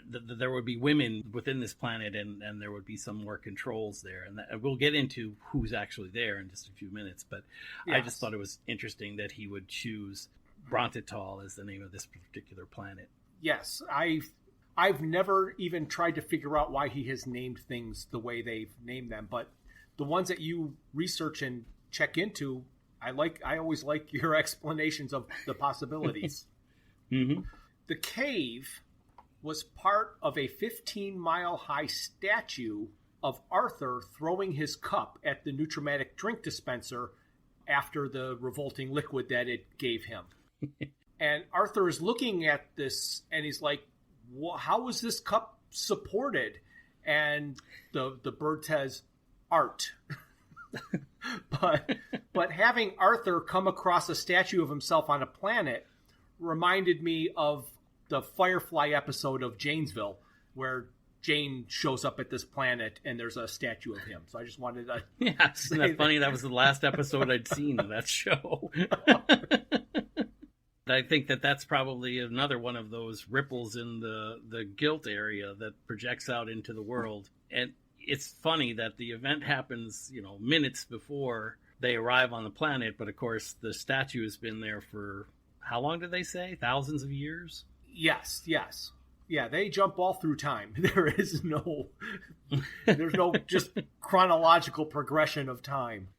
there would be women within this planet, and there would be some more controls there, and we'll get into who's actually there in just a few minutes. But Yes. I just thought it was interesting that he would choose Brontatol as the name of this particular planet. Yes, I've never even tried to figure out why he has named things the way they've named them, but the ones that you research and check into, I always like your explanations of the possibilities. Mm-hmm. The cave was part of a 15-mile-high statue of Arthur throwing his cup at the Nutrimatic drink dispenser after the revolting liquid that it gave him. And Arthur is looking at this, and he's like, how is this cup supported? And the bird says, art. But having Arthur come across a statue of himself on a planet reminded me of the Firefly episode of Janesville, where Jane shows up at this planet and there's a statue of him. So I just wanted to Yeah, isn't that funny? That was the last episode I'd seen of that show. I think that's probably another one of those ripples in the guilt area that projects out into the world. And it's funny that the event happens, minutes before they arrive on the planet. But of course, the statue has been there for, how long did they say? Thousands of years? Yes. Yeah, they jump all through time. There's no just chronological progression of time.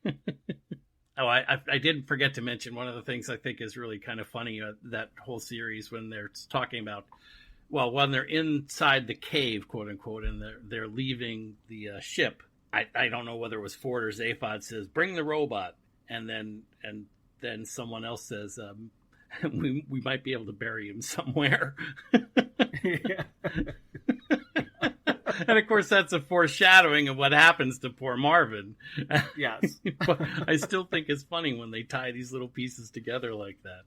Oh, I didn't forget to mention one of the things I think is really kind of funny, that whole series, when they're talking about, well, when they're inside the cave, quote unquote, and they're leaving the ship. I don't know whether it was Ford or Zaphod says, "Bring the robot," and then someone else says, we might be able to bury him somewhere. Yeah. And of course, that's a foreshadowing of what happens to poor Marvin. Yes. But I still think it's funny when they tie these little pieces together like that.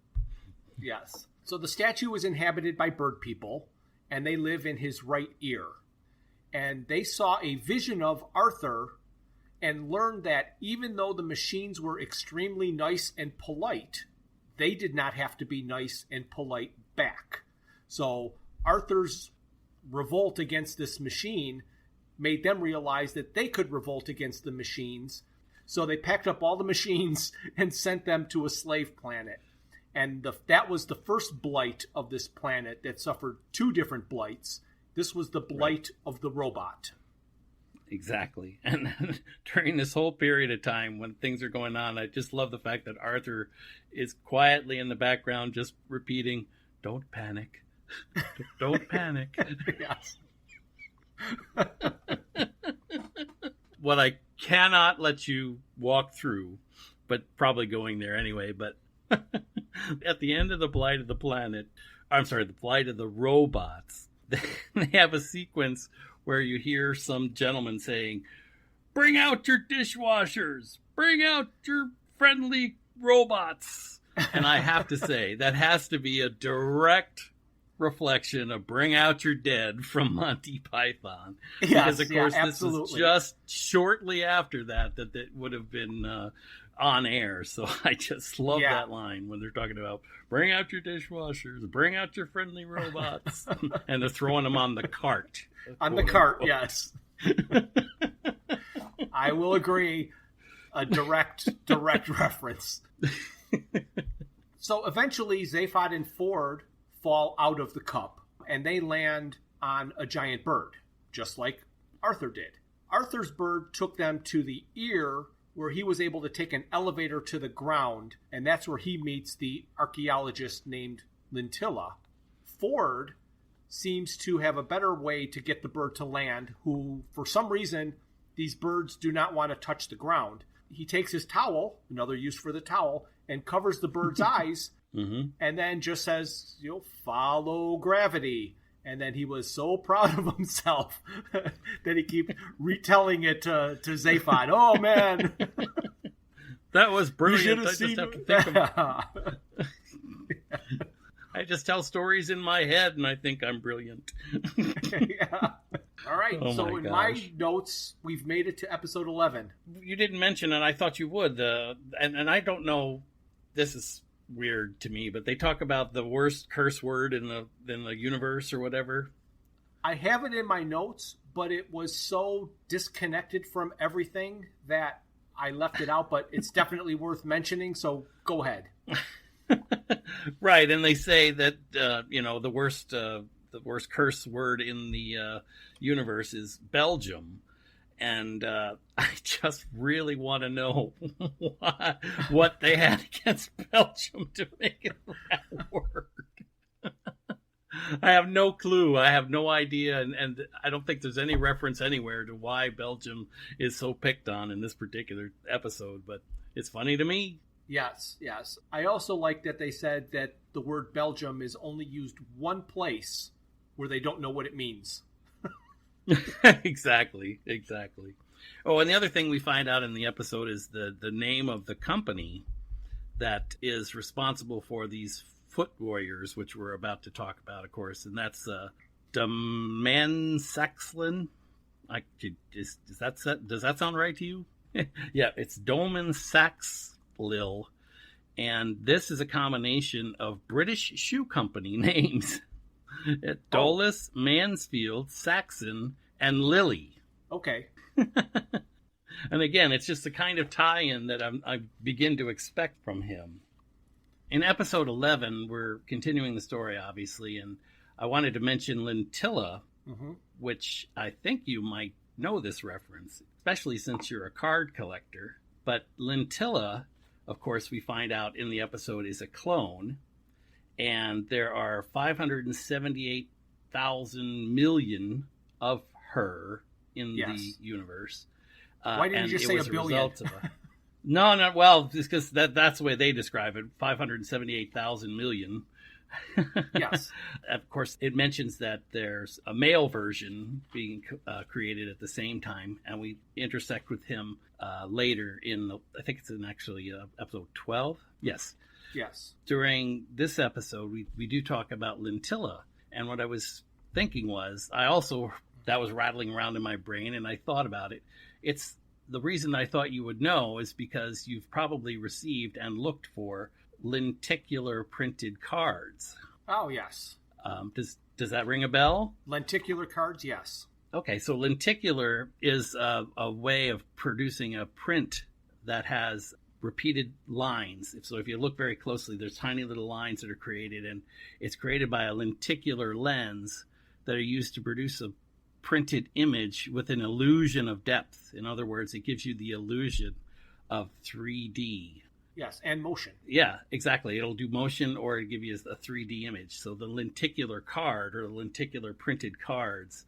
Yes. So the statue is inhabited by bird people, and they live in his right ear. And they saw a vision of Arthur and learned that even though the machines were extremely nice and polite, they did not have to be nice and polite back. So Arthur's revolt against this machine made them realize that they could revolt against the machines. So they packed up all the machines and sent them to a slave planet. And that was the first blight of this planet that suffered two different blights. This was the blight of the robot. Exactly. And during this whole period of time when things are going on, I just love the fact that Arthur is quietly in the background just repeating, "Don't panic. Don't panic." Yes. What I cannot let you walk through, but probably going there anyway, but at the end of the blight of the planet, the blight of the robots, they have a sequence where you hear some gentleman saying, "Bring out your dishwashers, bring out your friendly robots." And I have to say, that has to be a direct reflection of "Bring Out Your Dead" from Monty Python. Yes, because, of course, this absolutely. is just shortly after that would have been on air. So I just love that line when they're talking about "Bring out your dishwashers, bring out your friendly robots." And they're throwing them on the cart. On the cart, yes. I will agree. A direct reference. So eventually, Zaphod and Ford fall out of the cup, and they land on a giant bird, just like Arthur did. Arthur's bird took them to the ear, where he was able to take an elevator to the ground, and that's where he meets the archaeologist named Lintilla. Ford seems to have a better way to get the bird to land, who, for some reason, these birds do not want to touch the ground. He takes his towel, another use for the towel, and covers the bird's eyes, and then just says, "Follow gravity." And then he was so proud of himself that he keeps retelling it to Zaphod. "Oh, man. That was brilliant. You should have I seen just have to think of just tell stories in my head, and I think I'm brilliant. Yeah. All right. Oh so my in gosh. my notes, we've made it to episode 11. You didn't mention it. I thought you would. And I don't know. This is weird to me, but they talk about the worst curse word in the universe or whatever. I have it in my notes, but it was so disconnected from everything that I left it out, but it's definitely worth mentioning, so go ahead. Right, and they say that the worst curse word in the universe is Belgium, and I just really want to know what they had against Belgium to make it that word. I have no clue. I have no idea, and I don't think there's any reference anywhere to why Belgium is so picked on in this particular episode, but it's funny to me. Yes. I also like that they said that the word Belgium is only used one place where they don't know what it means. Exactly. Oh, and the other thing we find out in the episode is the name of the company that is responsible for these foot warriors, which we're about to talk about, of course, and that's Domansaxlin. Does that sound right to you? Yeah, it's Domansaxlil, and this is a combination of British shoe company names: Dulles, Mansfield, Saxon, and Lily. Okay. And again, it's just the kind of tie-in that I begin to expect from him. In episode 11, we're continuing the story, obviously, and I wanted to mention Lentilla, which I think you might know this reference, especially since you're a card collector. But Lentilla, of course, we find out in the episode, is a clone, and there are 578,000 million of her in the universe. Why didn't you just say a billion? No, well, it's because that's the way they describe it, 578,000 million. Yes. Of course, it mentions that there's a male version being created at the same time, and we intersect with him later I think it's in actually episode 12. Yes. During this episode, we do talk about Lentilla, and what I was thinking was, that was rattling around in my brain, and I thought about it. It's the reason I thought you would know is because you've probably received and looked for lenticular printed cards. Oh, yes. Does that ring a bell? Lenticular cards, yes. Okay, so lenticular is a way of producing a print that has repeated lines. So if you look very closely, there's tiny little lines that are created, and it's created by a lenticular lens that are used to produce a printed image with an illusion of depth. In other words, it gives you the illusion of 3D. Yes, and motion. Yeah, exactly. It'll do motion or it'll give you a 3D image. So the lenticular card or lenticular printed cards,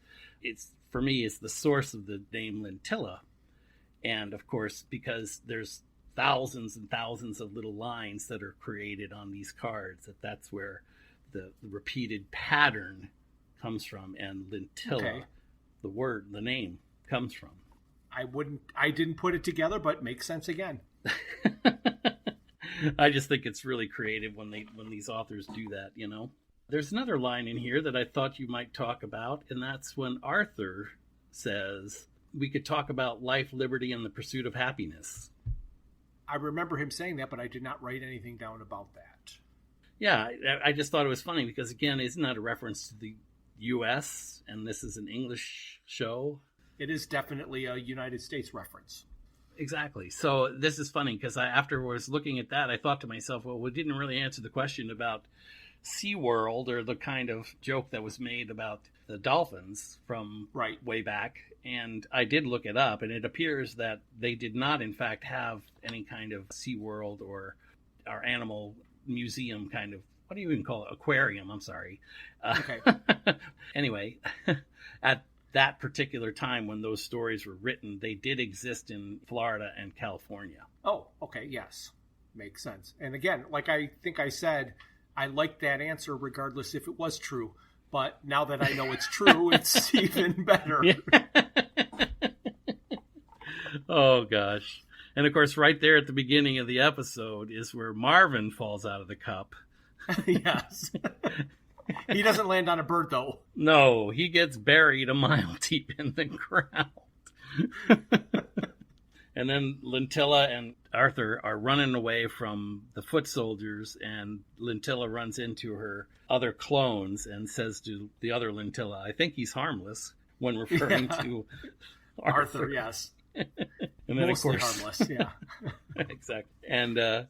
for me, it's the source of the name Lentilla. And of course, because there's thousands and thousands of little lines that are created on these cards, that's where the repeated pattern comes from, and Lentilla, the name comes from. I didn't put it together, but makes sense again. I just think it's really creative when these authors do that, There's another line in here that I thought you might talk about, and that's when Arthur says we could talk about life, liberty, and the pursuit of happiness. I remember him saying that, but I did not write anything down about that. Yeah, I just thought it was funny because, again, isn't that a reference to the U.S., and this is an English show? It is definitely a United States reference. Exactly. So this is funny because after I was looking at that, I thought to myself, well, we didn't really answer the question about SeaWorld or the kind of joke that was made about the dolphins from way back. And I did look it up, and it appears that they did not, in fact, have any kind of SeaWorld or our animal museum kind of, what do you even call it? Aquarium, I'm sorry. Okay. Anyway, at that particular time when those stories were written, they did exist in Florida and California. Oh, okay, yes. Makes sense. And again, like I think I said, I like that answer regardless if it was true. But now that I know it's true, it's even better. Oh, gosh. And, of course, right there at the beginning of the episode is where Marvin falls out of the cup. Yes. He doesn't land on a bird, though. No, he gets buried a mile deep in the ground. And then Lentilla and Arthur are running away from the foot soldiers, and Lentilla runs into her other clones and says to the other Lentilla, I think he's harmless, when referring to Arthur. Yes. And then, mostly of course, harmless, yeah. Exactly. And of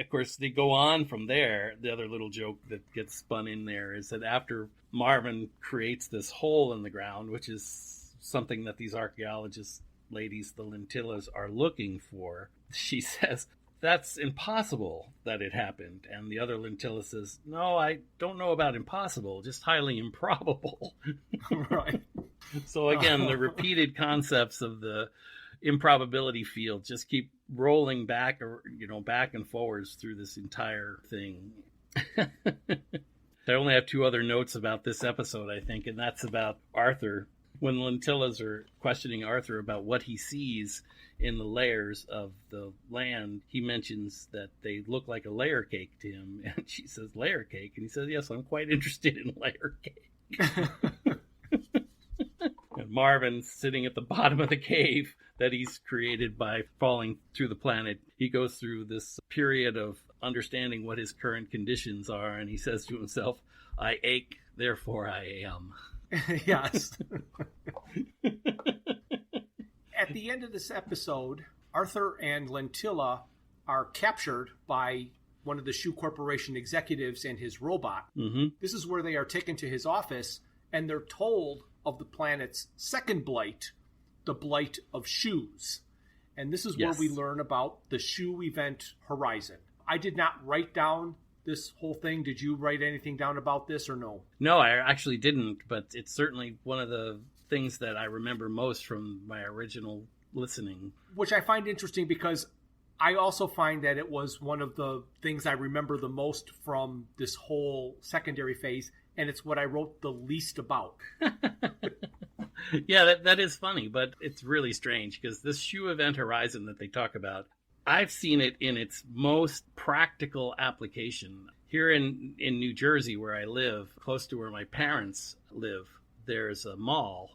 course, they go on from there. The other little joke that gets spun in there is that after Marvin creates this hole in the ground, which is something that these archaeologists ladies, the Lentillas, are looking for, she says, that's impossible that it happened. And the other Lentilla says, no, I don't know about impossible, just highly improbable. Right. So again, the repeated concepts of the improbability field just keep rolling back, back and forwards through this entire thing. I only have two other notes about this episode, I think, and that's about Arthur. When the Lentillas are questioning Arthur about what he sees in the layers of the land, he mentions that they look like a layer cake to him. And she says, layer cake? And he says, yes, I'm quite interested in layer cake. And Marvin's sitting at the bottom of the cave that he's created by falling through the planet. He goes through this period of understanding what his current conditions are, and he says to himself, I ache, therefore I am. Yes. At the end of this episode, Arthur and Lentilla are captured by one of the Shoe Corporation executives and his robot. Mm-hmm. This is where they are taken to his office, and they're told of the planet's second blight, the blight of shoes. And this is where we learn about the shoe event horizon. I did not write down this whole thing. Did you write anything down about this or no? No, I actually didn't, but it's certainly one of the things that I remember most from my original listening. Which I find interesting because I also find that it was one of the things I remember the most from this whole secondary phase, and it's what I wrote the least about. Yeah, that is funny, but it's really strange because this shoe event horizon that they talk about, I've seen it in its most practical application. Here in New Jersey, where I live, close to where my parents live, there's a mall.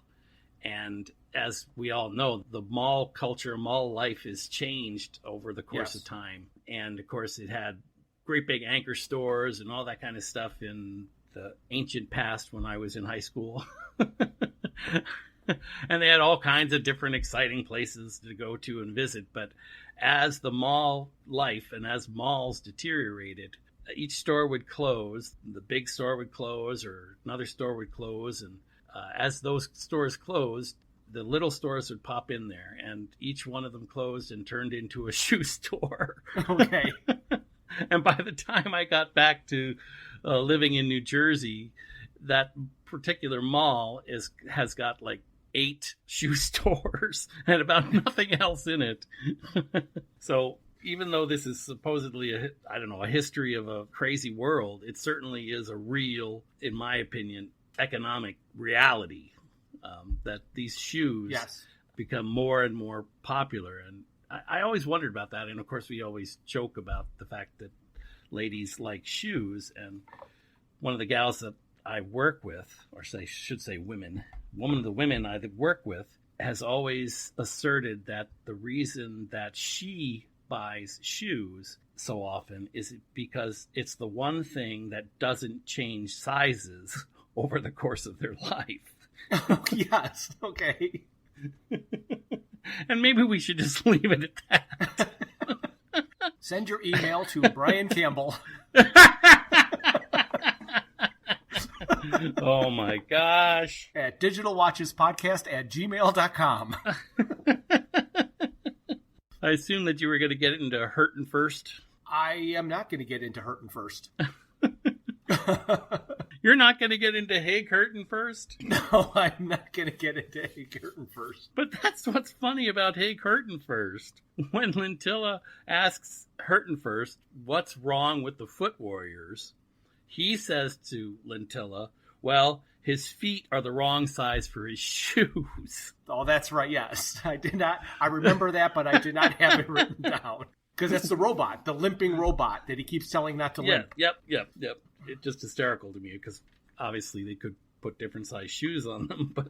And as we all know, the mall culture, mall life is changed over the course of time. And of course, it had great big anchor stores and all that kind of stuff in the ancient past when I was in high school. And they had all kinds of different exciting places to go to and visit. But as the mall life and as malls deteriorated, each store would close. The big store would close or another store would close. And as those stores closed, the little stores would pop in there. And each one of them closed and turned into a shoe store. Okay. And by the time I got back to living in New Jersey, that particular mall has got like 8 shoe stores and about nothing else in it. So even though this is supposedly a history of a crazy world, it certainly is a real, in my opinion, economic reality that these shoes become more and more popular. And I always wondered about that. And of course, we always joke about the fact that ladies like shoes. And one of the gals that I work with, or should say women, one of the women I work with has always asserted that the reason that she buys shoes so often is because it's the one thing that doesn't change sizes over the course of their life. Yes, okay. And maybe we should just leave it at that. Send your email to Bryan Campbell. Oh my gosh. At digitalwatchespodcast@gmail.com. I assume that you were going to get into Hurtin' First. I am not going to get into Hurtin' First. You're not going to get into Hey Hurtin' First? No, I'm not going to get into Hey Hurtin' First. But that's what's funny about Hey Hurtin' First. When Lentilla asks Hurtin' First what's wrong with the Foot Warriors, he says to Lentilla, well, his feet are the wrong size for his shoes. Oh, that's right, yes. I remember that, but I did not have it written down. Because that's the robot, the limping robot that he keeps telling not to limp. Yep. It's just hysterical to me because obviously they could put different size shoes on them, but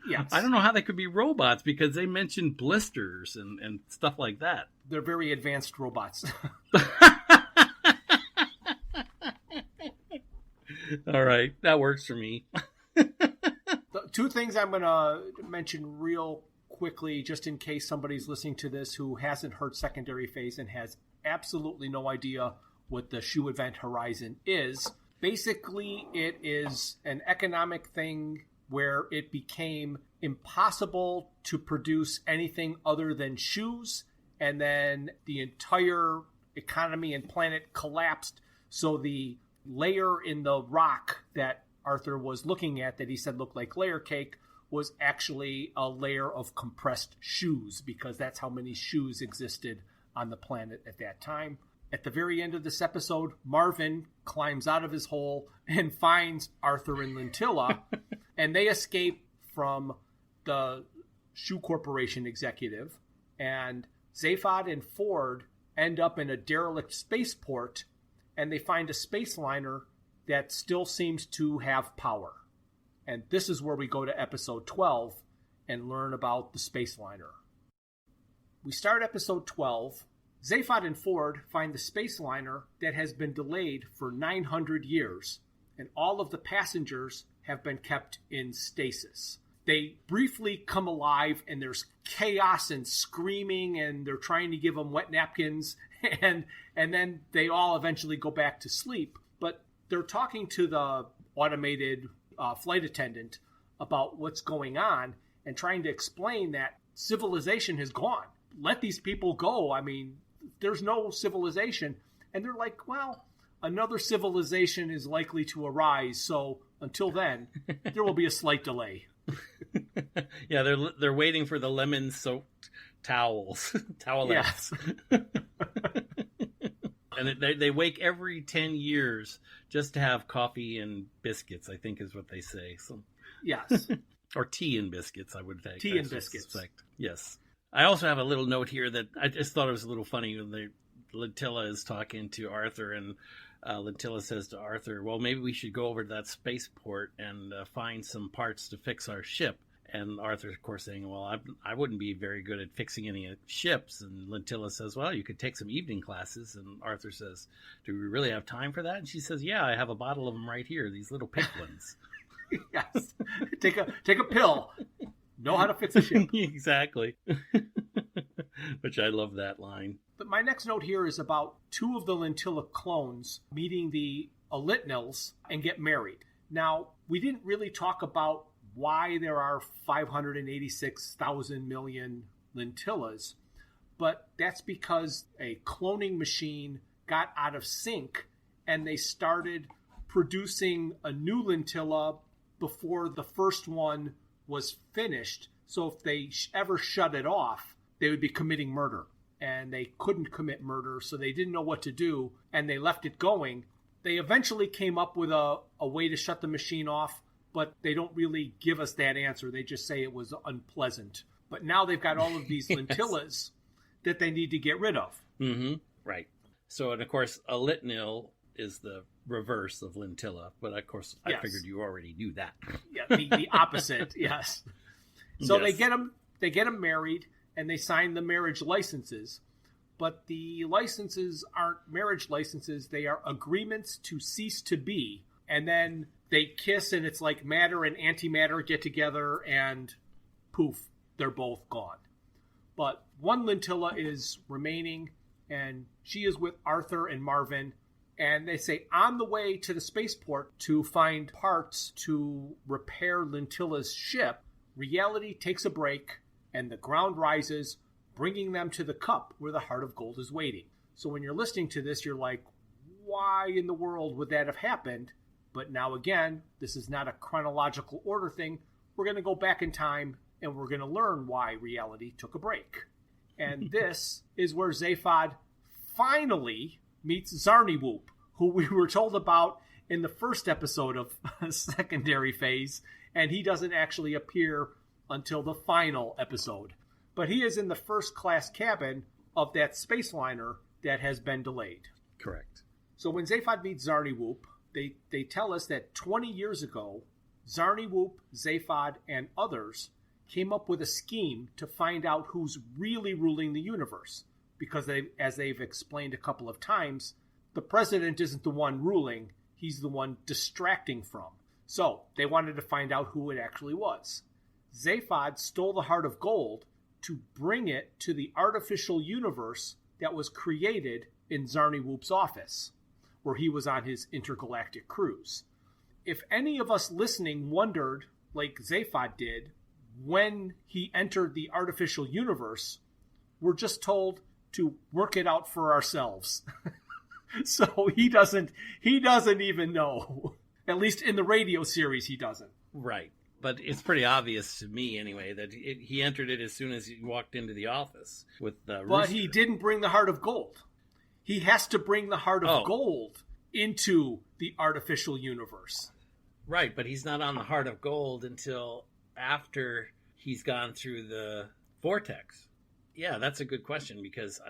yes. I don't know how they could be robots because they mentioned blisters and stuff like that. They're very advanced robots. All right, that works for me. The two things I'm going to mention real quickly, just in case somebody's listening to this who hasn't heard Secondary Phase and has absolutely no idea what the shoe event horizon is. Basically, it is an economic thing where it became impossible to produce anything other than shoes, and then the entire economy and planet collapsed. So the layer in the rock that Arthur was looking at that he said looked like layer cake was actually a layer of compressed shoes, because that's how many shoes existed on the planet at that time. At the very end of this episode, Marvin climbs out of his hole and finds Arthur and Lentilla, and they escape from the Shoe Corporation executive, and Zaphod and Ford end up in a derelict spaceport, and they find a space liner that still seems to have power. And this is where we go to episode 12 and learn about the space liner. We start episode 12. Zaphod and Ford find the space liner that has been delayed for 900 years, and all of the passengers have been kept in stasis. They briefly come alive, and there's chaos and screaming, and they're trying to give them wet napkins, and then they all eventually go back to sleep. But they're talking to the automated flight attendant about what's going on and trying to explain that civilization has gone. Let these people go. I mean, there's no civilization. And they're like, well, another civilization is likely to arise. So until then, there will be a slight delay. Yeah, they're waiting for the lemon-soaked towels. Towelettes. Yes. And they wake every 10 years just to have coffee and biscuits, I think is what they say. So, yes. Or tea and biscuits, I would think. Tea and biscuits. Suspect. Yes. I also have a little note here that I just thought it was a little funny when Lentilla is talking to Arthur, and Lentilla says to Arthur, well, maybe we should go over to that spaceport and find some parts to fix our ship. And Arthur, of course, saying, well, I wouldn't be very good at fixing any ships. And Lentilla says, well, you could take some evening classes. And Arthur says, do we really have time for that? And she says, yeah, I have a bottle of them right here, these little pink ones. Yes. Take a pill. Know how to fix a ship. Exactly. Which I love that line. But my next note here is about two of the Lentilla clones meeting the Elitnils and get married. Now, we didn't really talk about why there are 586,000 million Lentillas, but that's because a cloning machine got out of sync and they started producing a new Lentilla before the first one was finished. So if they ever shut it off, they would be committing murder. And they couldn't commit murder, so they didn't know what to do, and they left it going. They eventually came up with a way to shut the machine off, but they don't really give us that answer. They just say it was unpleasant. But now they've got all of these Lentillas that they need to get rid of. Mm-hmm. Right. So, and of course, a Litnil is the reverse of Lentilla. But of course, I figured you already knew that. Yeah, the opposite, yes. So yes. They get them married, and they sign the marriage licenses. But the licenses aren't marriage licenses. They are agreements to cease to be. And then they kiss, and it's like matter and antimatter get together, and poof, they're both gone. But one Lentilla is remaining, and she is with Arthur and Marvin. And they say on the way to the spaceport to find parts to repair Lentilla's ship, reality takes a break, and the ground rises, bringing them to the cup where the heart of gold is waiting. So when you're listening to this, you're like, why in the world would that have happened? But now again, this is not a chronological order thing. We're going to go back in time, and we're going to learn why reality took a break. And this is where Zaphod finally meets Zarniwoop, who we were told about in the first episode of Secondary Phase, and he doesn't actually appear until the final episode. But he is in the first class cabin of that space liner that has been delayed. Correct. So when Zaphod meets Zarniwoop, they tell us that 20 years ago, Zarniwoop, Zaphod, and others came up with a scheme to find out who's really ruling the universe. Because as they've explained a couple of times, the president isn't the one ruling, he's the one distracting from. So they wanted to find out who it actually was. Zaphod stole the heart of gold to bring it to the artificial universe that was created in Zarniwoop's office, where he was on his intergalactic cruise. If any of us listening wondered, like Zaphod did, when he entered the artificial universe, we're just told to work it out for ourselves. So he doesn't even know. At least in the radio series, he doesn't. Right. But it's pretty obvious to me, anyway, that he entered it as soon as he walked into the office with the rooster. But he didn't bring the heart of gold. He has to bring the heart of gold into the artificial universe. Right, but he's not on the heart of gold until after he's gone through the vortex. Yeah, that's a good question, because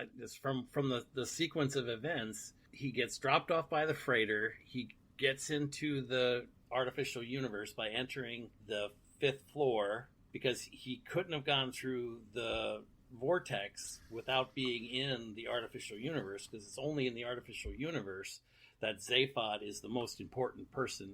from the sequence of events, he gets dropped off by the freighter. He gets into the artificial universe by entering the 5th floor, because he couldn't have gone through the vortex without being in the artificial universe, because it's only in the artificial universe that Zaphod is the most important person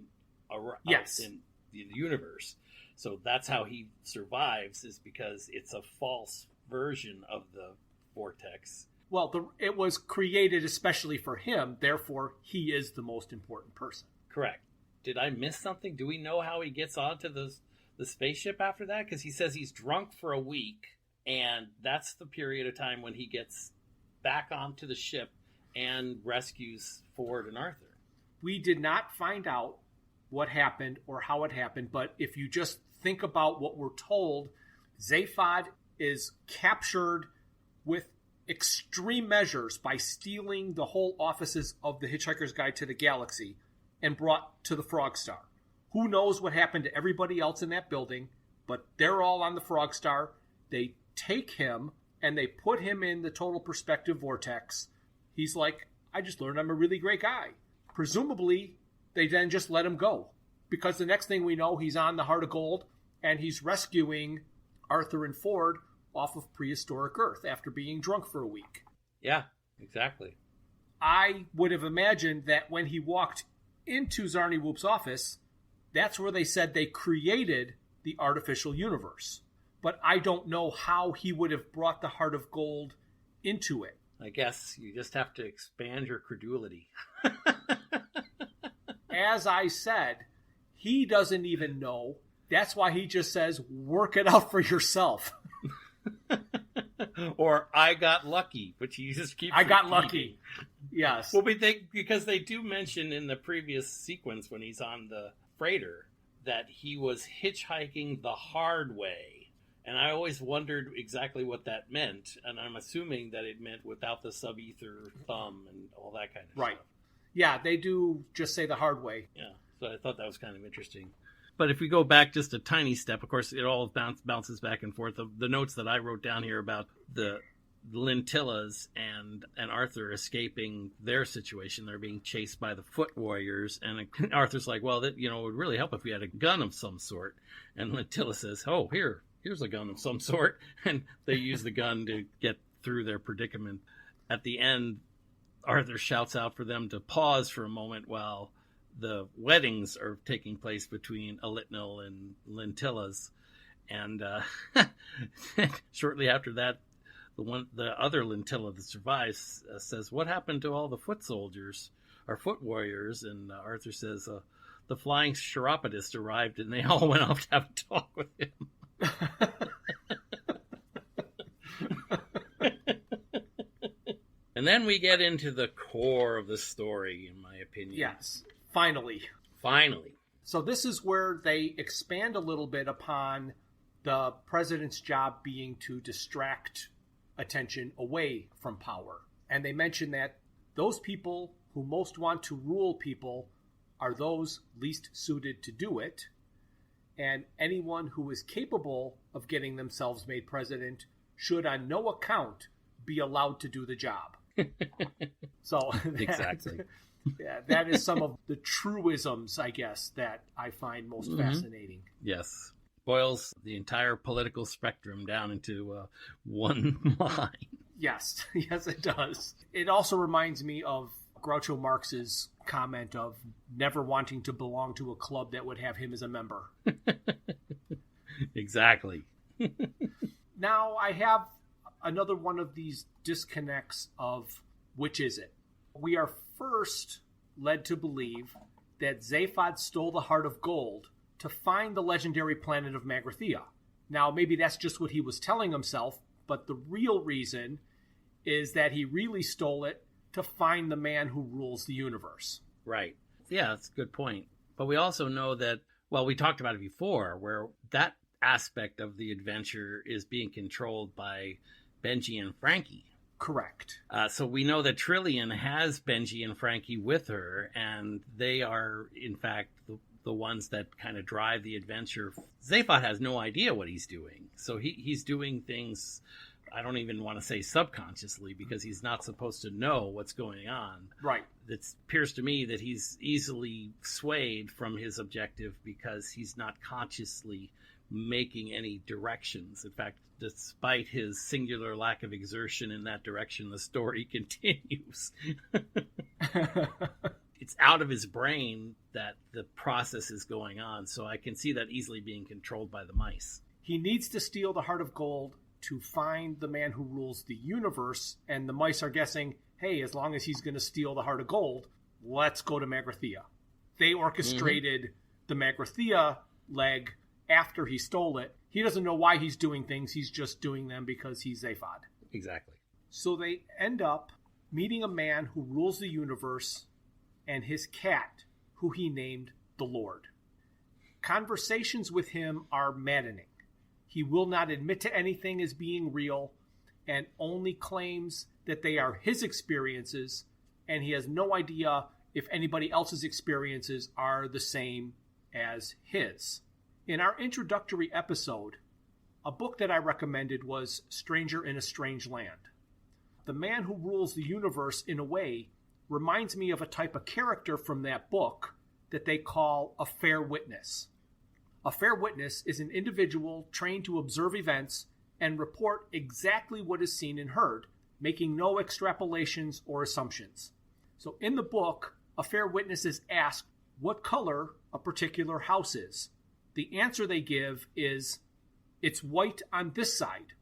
in the universe. So that's how he survives, is because it's a false version of the vortex. Well, it was created especially for him, therefore he is the most important person. Correct. Did I miss something? Do we know how he gets onto the spaceship after that? Because he says he's drunk for a week, and that's the period of time when he gets back onto the ship and rescues Ford and Arthur. We did not find out what happened or how it happened, but if you just think about what we're told, Zaphod is captured with extreme measures by stealing the whole offices of the Hitchhiker's Guide to the Galaxy and brought to the Frog Star. Who knows what happened to everybody else in that building, but they're all on the Frog Star. They take him and they put him in the total perspective vortex. He's like, I just learned I'm a really great guy. Presumably, they then just let him go, because the next thing we know, he's on the Heart of Gold and he's rescuing Arthur and Ford off of prehistoric Earth after being drunk for a week. Yeah, exactly. I would have imagined that when he walked into Zarniwoop's office, that's where they said they created the artificial universe. But I don't know how he would have brought the Heart of Gold into it. I guess you just have to expand your credulity. As I said, he doesn't even know. That's why he just says, work it out for yourself. Or I got lucky, which you just keep I got lucky. Yes. Well, because they do mention in the previous sequence when he's on the freighter that he was hitchhiking the hard way. And I always wondered exactly what that meant. And I'm assuming that it meant without the sub-ether thumb and all that kind of stuff. Right. Yeah, they do just say the hard way. Yeah, so I thought that was kind of interesting. But if we go back just a tiny step, of course, it all bounces back and forth. The notes that I wrote down here about the Lintillas and Arthur escaping their situation. They're being chased by the Foot Warriors. And Arthur's like, well, it would really help if we had a gun of some sort. And Lintilla says, oh, here's a gun of some sort. And they use the gun to get through their predicament. At the end, Arthur shouts out for them to pause for a moment while the weddings are taking place between Elitnil and Lintillas. And shortly after that, the other Lintilla that survives says, what happened to all the foot soldiers, or foot warriors? And Arthur says, the flying chiropodist arrived and they all went off to have a talk with him. And then we get into the core of the story, in my opinion. Yes, finally. So this is where they expand a little bit upon the president's job being to distract attention away from power. And they mention that those people who most want to rule people are those least suited to do it. And anyone who is capable of getting themselves made president should on no account be allowed to do the job. So Exactly. Yeah, that is some of the truisms, I guess, that I find most fascinating. Yes. Boils the entire political spectrum down into one line. Yes, yes, it does. It also reminds me of Groucho Marx's comment of never wanting to belong to a club that would have him as a member. Exactly. Now I have another one of these disconnects of which is it. We are first led to believe that Zaphod stole the heart of gold to find the legendary planet of Magrathea. Now, maybe that's just what he was telling himself, but the real reason is that he really stole it to find the man who rules the universe. Right. Yeah, that's a good point. But we also know that, well, we talked about it before, where that aspect of the adventure is being controlled by Benji and Frankie. Correct. So we know that Trillian has Benji and Frankie with her, and they are, in fact, the ones that kind of drive the adventure. Zaphod has no idea what he's doing. So he's doing things, I don't even want to say subconsciously, because he's not supposed to know what's going on. Right. It appears to me that he's easily swayed from his objective because he's not consciously making any directions. In fact, despite his singular lack of exertion in that direction, the story continues. It's out of his brain that the process is going on, so I can see that easily being controlled by the mice. He needs to steal the heart of gold to find the man who rules the universe, and the mice are guessing, hey, as long as he's going to steal the heart of gold, let's go to Magrathea. They orchestrated the Magrathea leg after he stole it. He doesn't know why he's doing things. He's just doing them because he's Zaphod. Exactly. So they end up meeting a man who rules the universe and his cat, who he named the Lord. Conversations with him are maddening. He will not admit to anything as being real and only claims that they are his experiences, and he has no idea if anybody else's experiences are the same as his. In our introductory episode, a book that I recommended was Stranger in a Strange Land. The man who rules the universe, in a way, reminds me of a type of character from that book that they call a fair witness. A fair witness is an individual trained to observe events and report exactly what is seen and heard, making no extrapolations or assumptions. So in the book, a fair witness is asked what color a particular house is. The answer they give is, it's white on this side,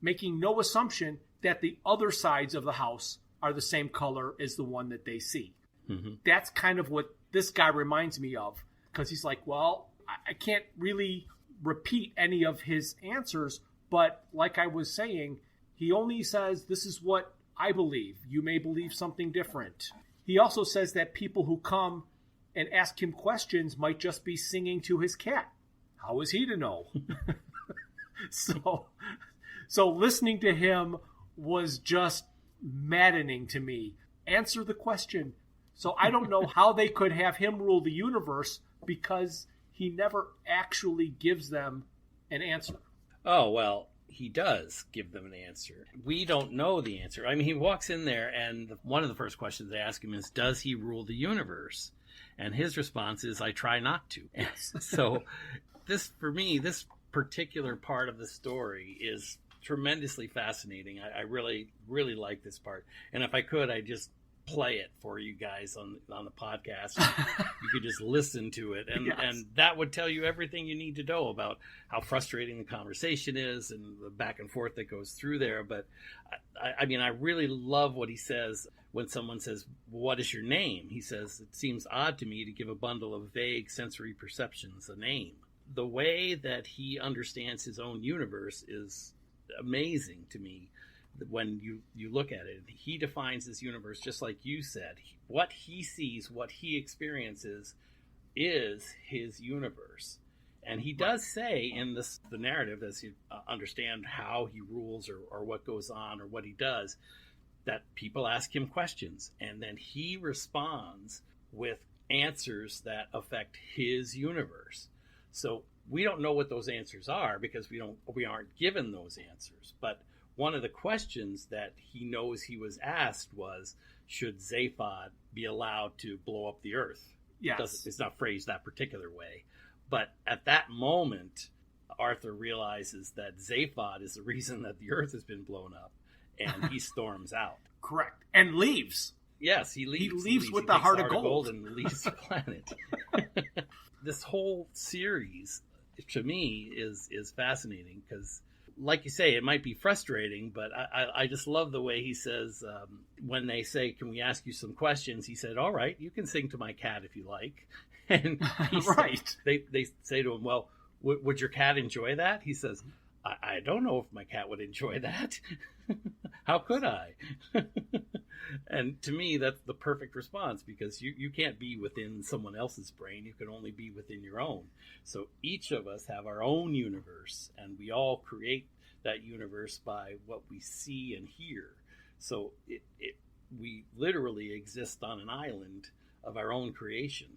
making no assumption that the other sides of the house are the same color as the one that they see. Mm-hmm. That's kind of what this guy reminds me of, because he's like, well, I can't really repeat any of his answers, but like I was saying, he only says, this is what I believe. You may believe something different. He also says that people who come and ask him questions might just be singing to his cat. How is he to know? So listening to him was just maddening to me. Answer the question. So I don't know how they could have him rule the universe because he never actually gives them an answer. Oh, well, he does give them an answer. We don't know the answer. I mean, he walks in there, and one of the first questions they ask him is, does he rule the universe? And his response is, I try not to. Yes. So for me, this particular part of the story is tremendously fascinating. I really, really like this part. And if I could, I'd just play it for you guys on the podcast. You could just listen to it, and yes. And that would tell you everything you need to know about how frustrating the conversation is and the back and forth that goes through there. But I mean, I really love what he says when someone says, what is your name? He says, it seems odd to me to give a bundle of vague sensory perceptions a name. The way that he understands his own universe is amazing to me. When you look at it, he defines his universe just like you said. What he sees, what he experiences is his universe. And he does say in the narrative, as you understand how he rules or what goes on or what he does, that people ask him questions. And then he responds with answers that affect his universe. So we don't know what those answers are because we aren't given those answers. But one of the questions that he knows he was asked was, should Zaphod be allowed to blow up the Earth? Yes. It's not phrased that particular way. But at that moment, Arthur realizes that Zaphod is the reason that the Earth has been blown up, and he storms out. Correct. And leaves. Yes, he leaves. He leaves with He the takes heart of gold. and leaves the planet. This whole series, to me, is fascinating because, like you say, it might be frustrating, but I just love the way he says, when they say, can we ask you some questions? He said, all right, you can sing to my cat if you like. And Right. They say to him, well, would your cat enjoy that? He says, I don't know if my cat would enjoy that. How could I? And to me, that's the perfect response, because you can't be within someone else's brain. You can only be within your own. So each of us have our own universe, and we all create that universe by what we see and hear. So we literally exist on an island of our own creation.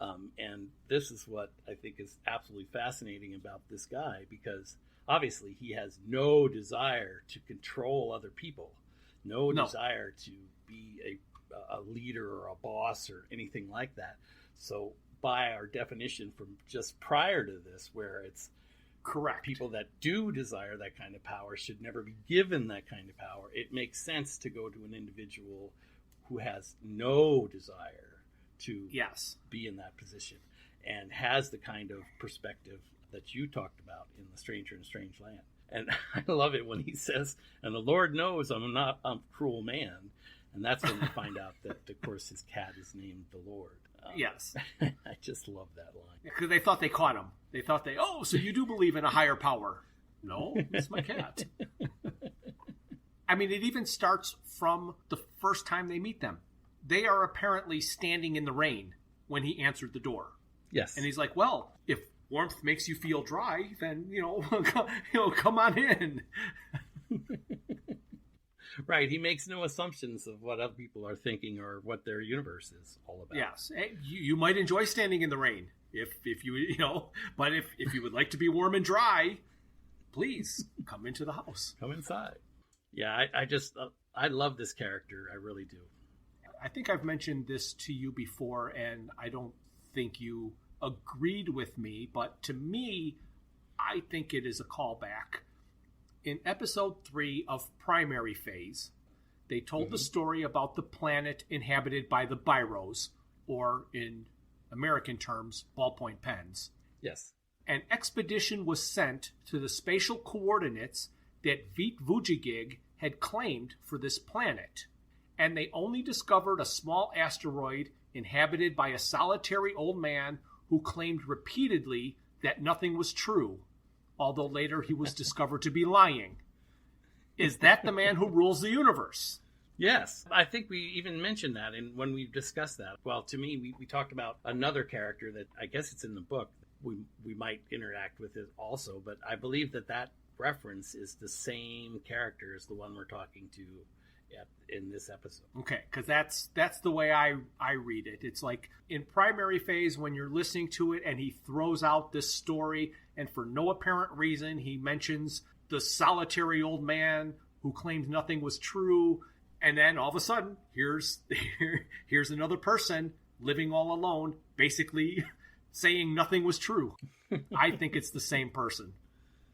And this is what I think is absolutely fascinating about this guy, because obviously he has no desire to control other people, no desire to be a leader or a boss or anything like that. So by our definition from just prior to this, where it's correct, people that do desire that kind of power should never be given that kind of power, it makes sense to go to an individual who has no desire to be in that position and has the kind of perspective that you talked about in The Stranger in a Strange Land. And I love it when he says, and the Lord knows I'm not a cruel man. And that's when we find out that, of course, his cat is named the Lord. Yes. I just love that line. Because they thought they caught him. They thought so you do believe in a higher power. No, it's my cat. I mean, it even starts from the first time they meet them. They are apparently standing in the rain when he answered the door. Yes. And he's like, well, if warmth makes you feel dry, then, come on in. Right. He makes no assumptions of what other people are thinking or what their universe is all about. Yes. You might enjoy standing in the rain if you, but if you would like to be warm and dry, please come into the house. Come inside. Yeah. I love this character. I really do. I think I've mentioned this to you before, and I don't think you agreed with me, but to me, I think it is a callback. In episode 3 of Primary Phase, they told the story about the planet inhabited by the Biros, or in American terms, ballpoint pens. Yes. An expedition was sent to the spatial coordinates that Vit Vujigig had claimed for this planet, and they only discovered a small asteroid inhabited by a solitary old man who claimed repeatedly that nothing was true, although later he was discovered to be lying. Is that the man who rules the universe? Yes. I think we even mentioned that when we discussed that. Well, to me, we talked about another character that I guess it's in the book. We might interact with it also, but I believe that reference is the same character as the one we're talking to in this episode. Okay, because that's the way I read it. It's like in Primary Phase, when you're listening to it and he throws out this story, and for no apparent reason he mentions the solitary old man who claimed nothing was true, and then all of a sudden here's another person living all alone, basically saying nothing was true. I think it's the same person,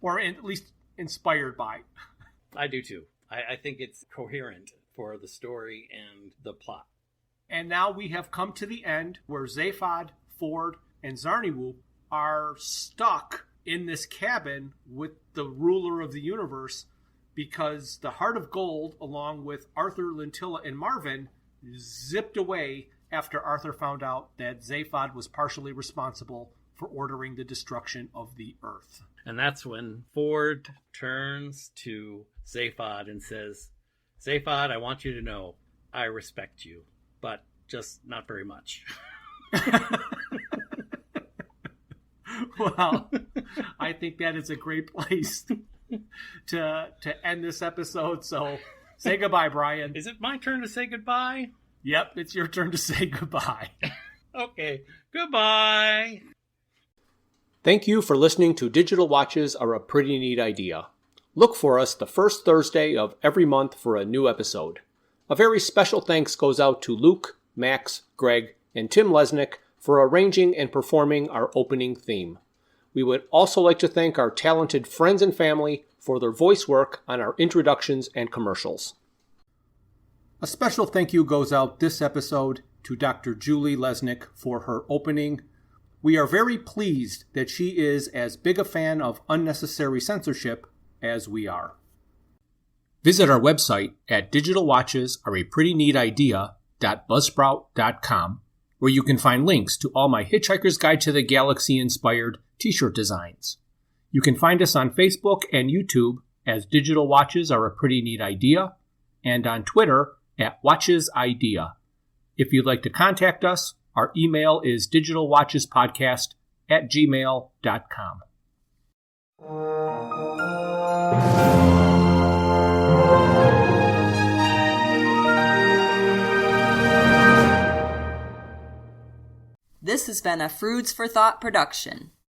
or at least inspired by. I do too. I think it's coherent for the story and the plot. And now we have come to the end where Zaphod, Ford, and Zarniwoop are stuck in this cabin with the ruler of the universe because the Heart of Gold, along with Arthur, Lintilla, and Marvin, zipped away after Arthur found out that Zaphod was partially responsible for ordering the destruction of the Earth. And that's when Ford turns to Zaphod and says, Zaphod, I want you to know I respect you, but just not very much. Well, I think that is a great place to end this episode. So say goodbye, Bryan. Is it my turn to say goodbye? Yep, it's your turn to say goodbye. Okay, goodbye. Thank you for listening to Digital Watches Are a Pretty Neat Idea. Look for us the first Thursday of every month for a new episode. A very special thanks goes out to Luke, Max, Greg, and Tim Lesnick for arranging and performing our opening theme. We would also like to thank our talented friends and family for their voice work on our introductions and commercials. A special thank you goes out this episode to Dr. Julie Lesnick for her opening. We are very pleased that she is as big a fan of unnecessary censorship as we are. Visit our website at digitalwatchesareaprettyneatidea.buzzsprout.com, where you can find links to all my Hitchhiker's Guide to the Galaxy inspired t-shirt designs. You can find us on Facebook and YouTube as Digital Watches Are a Pretty Neat Idea, and on Twitter at WatchesIdea. If you'd like to contact us, our email is digitalwatchespodcast@gmail.com. This has been a Froods for Thought production.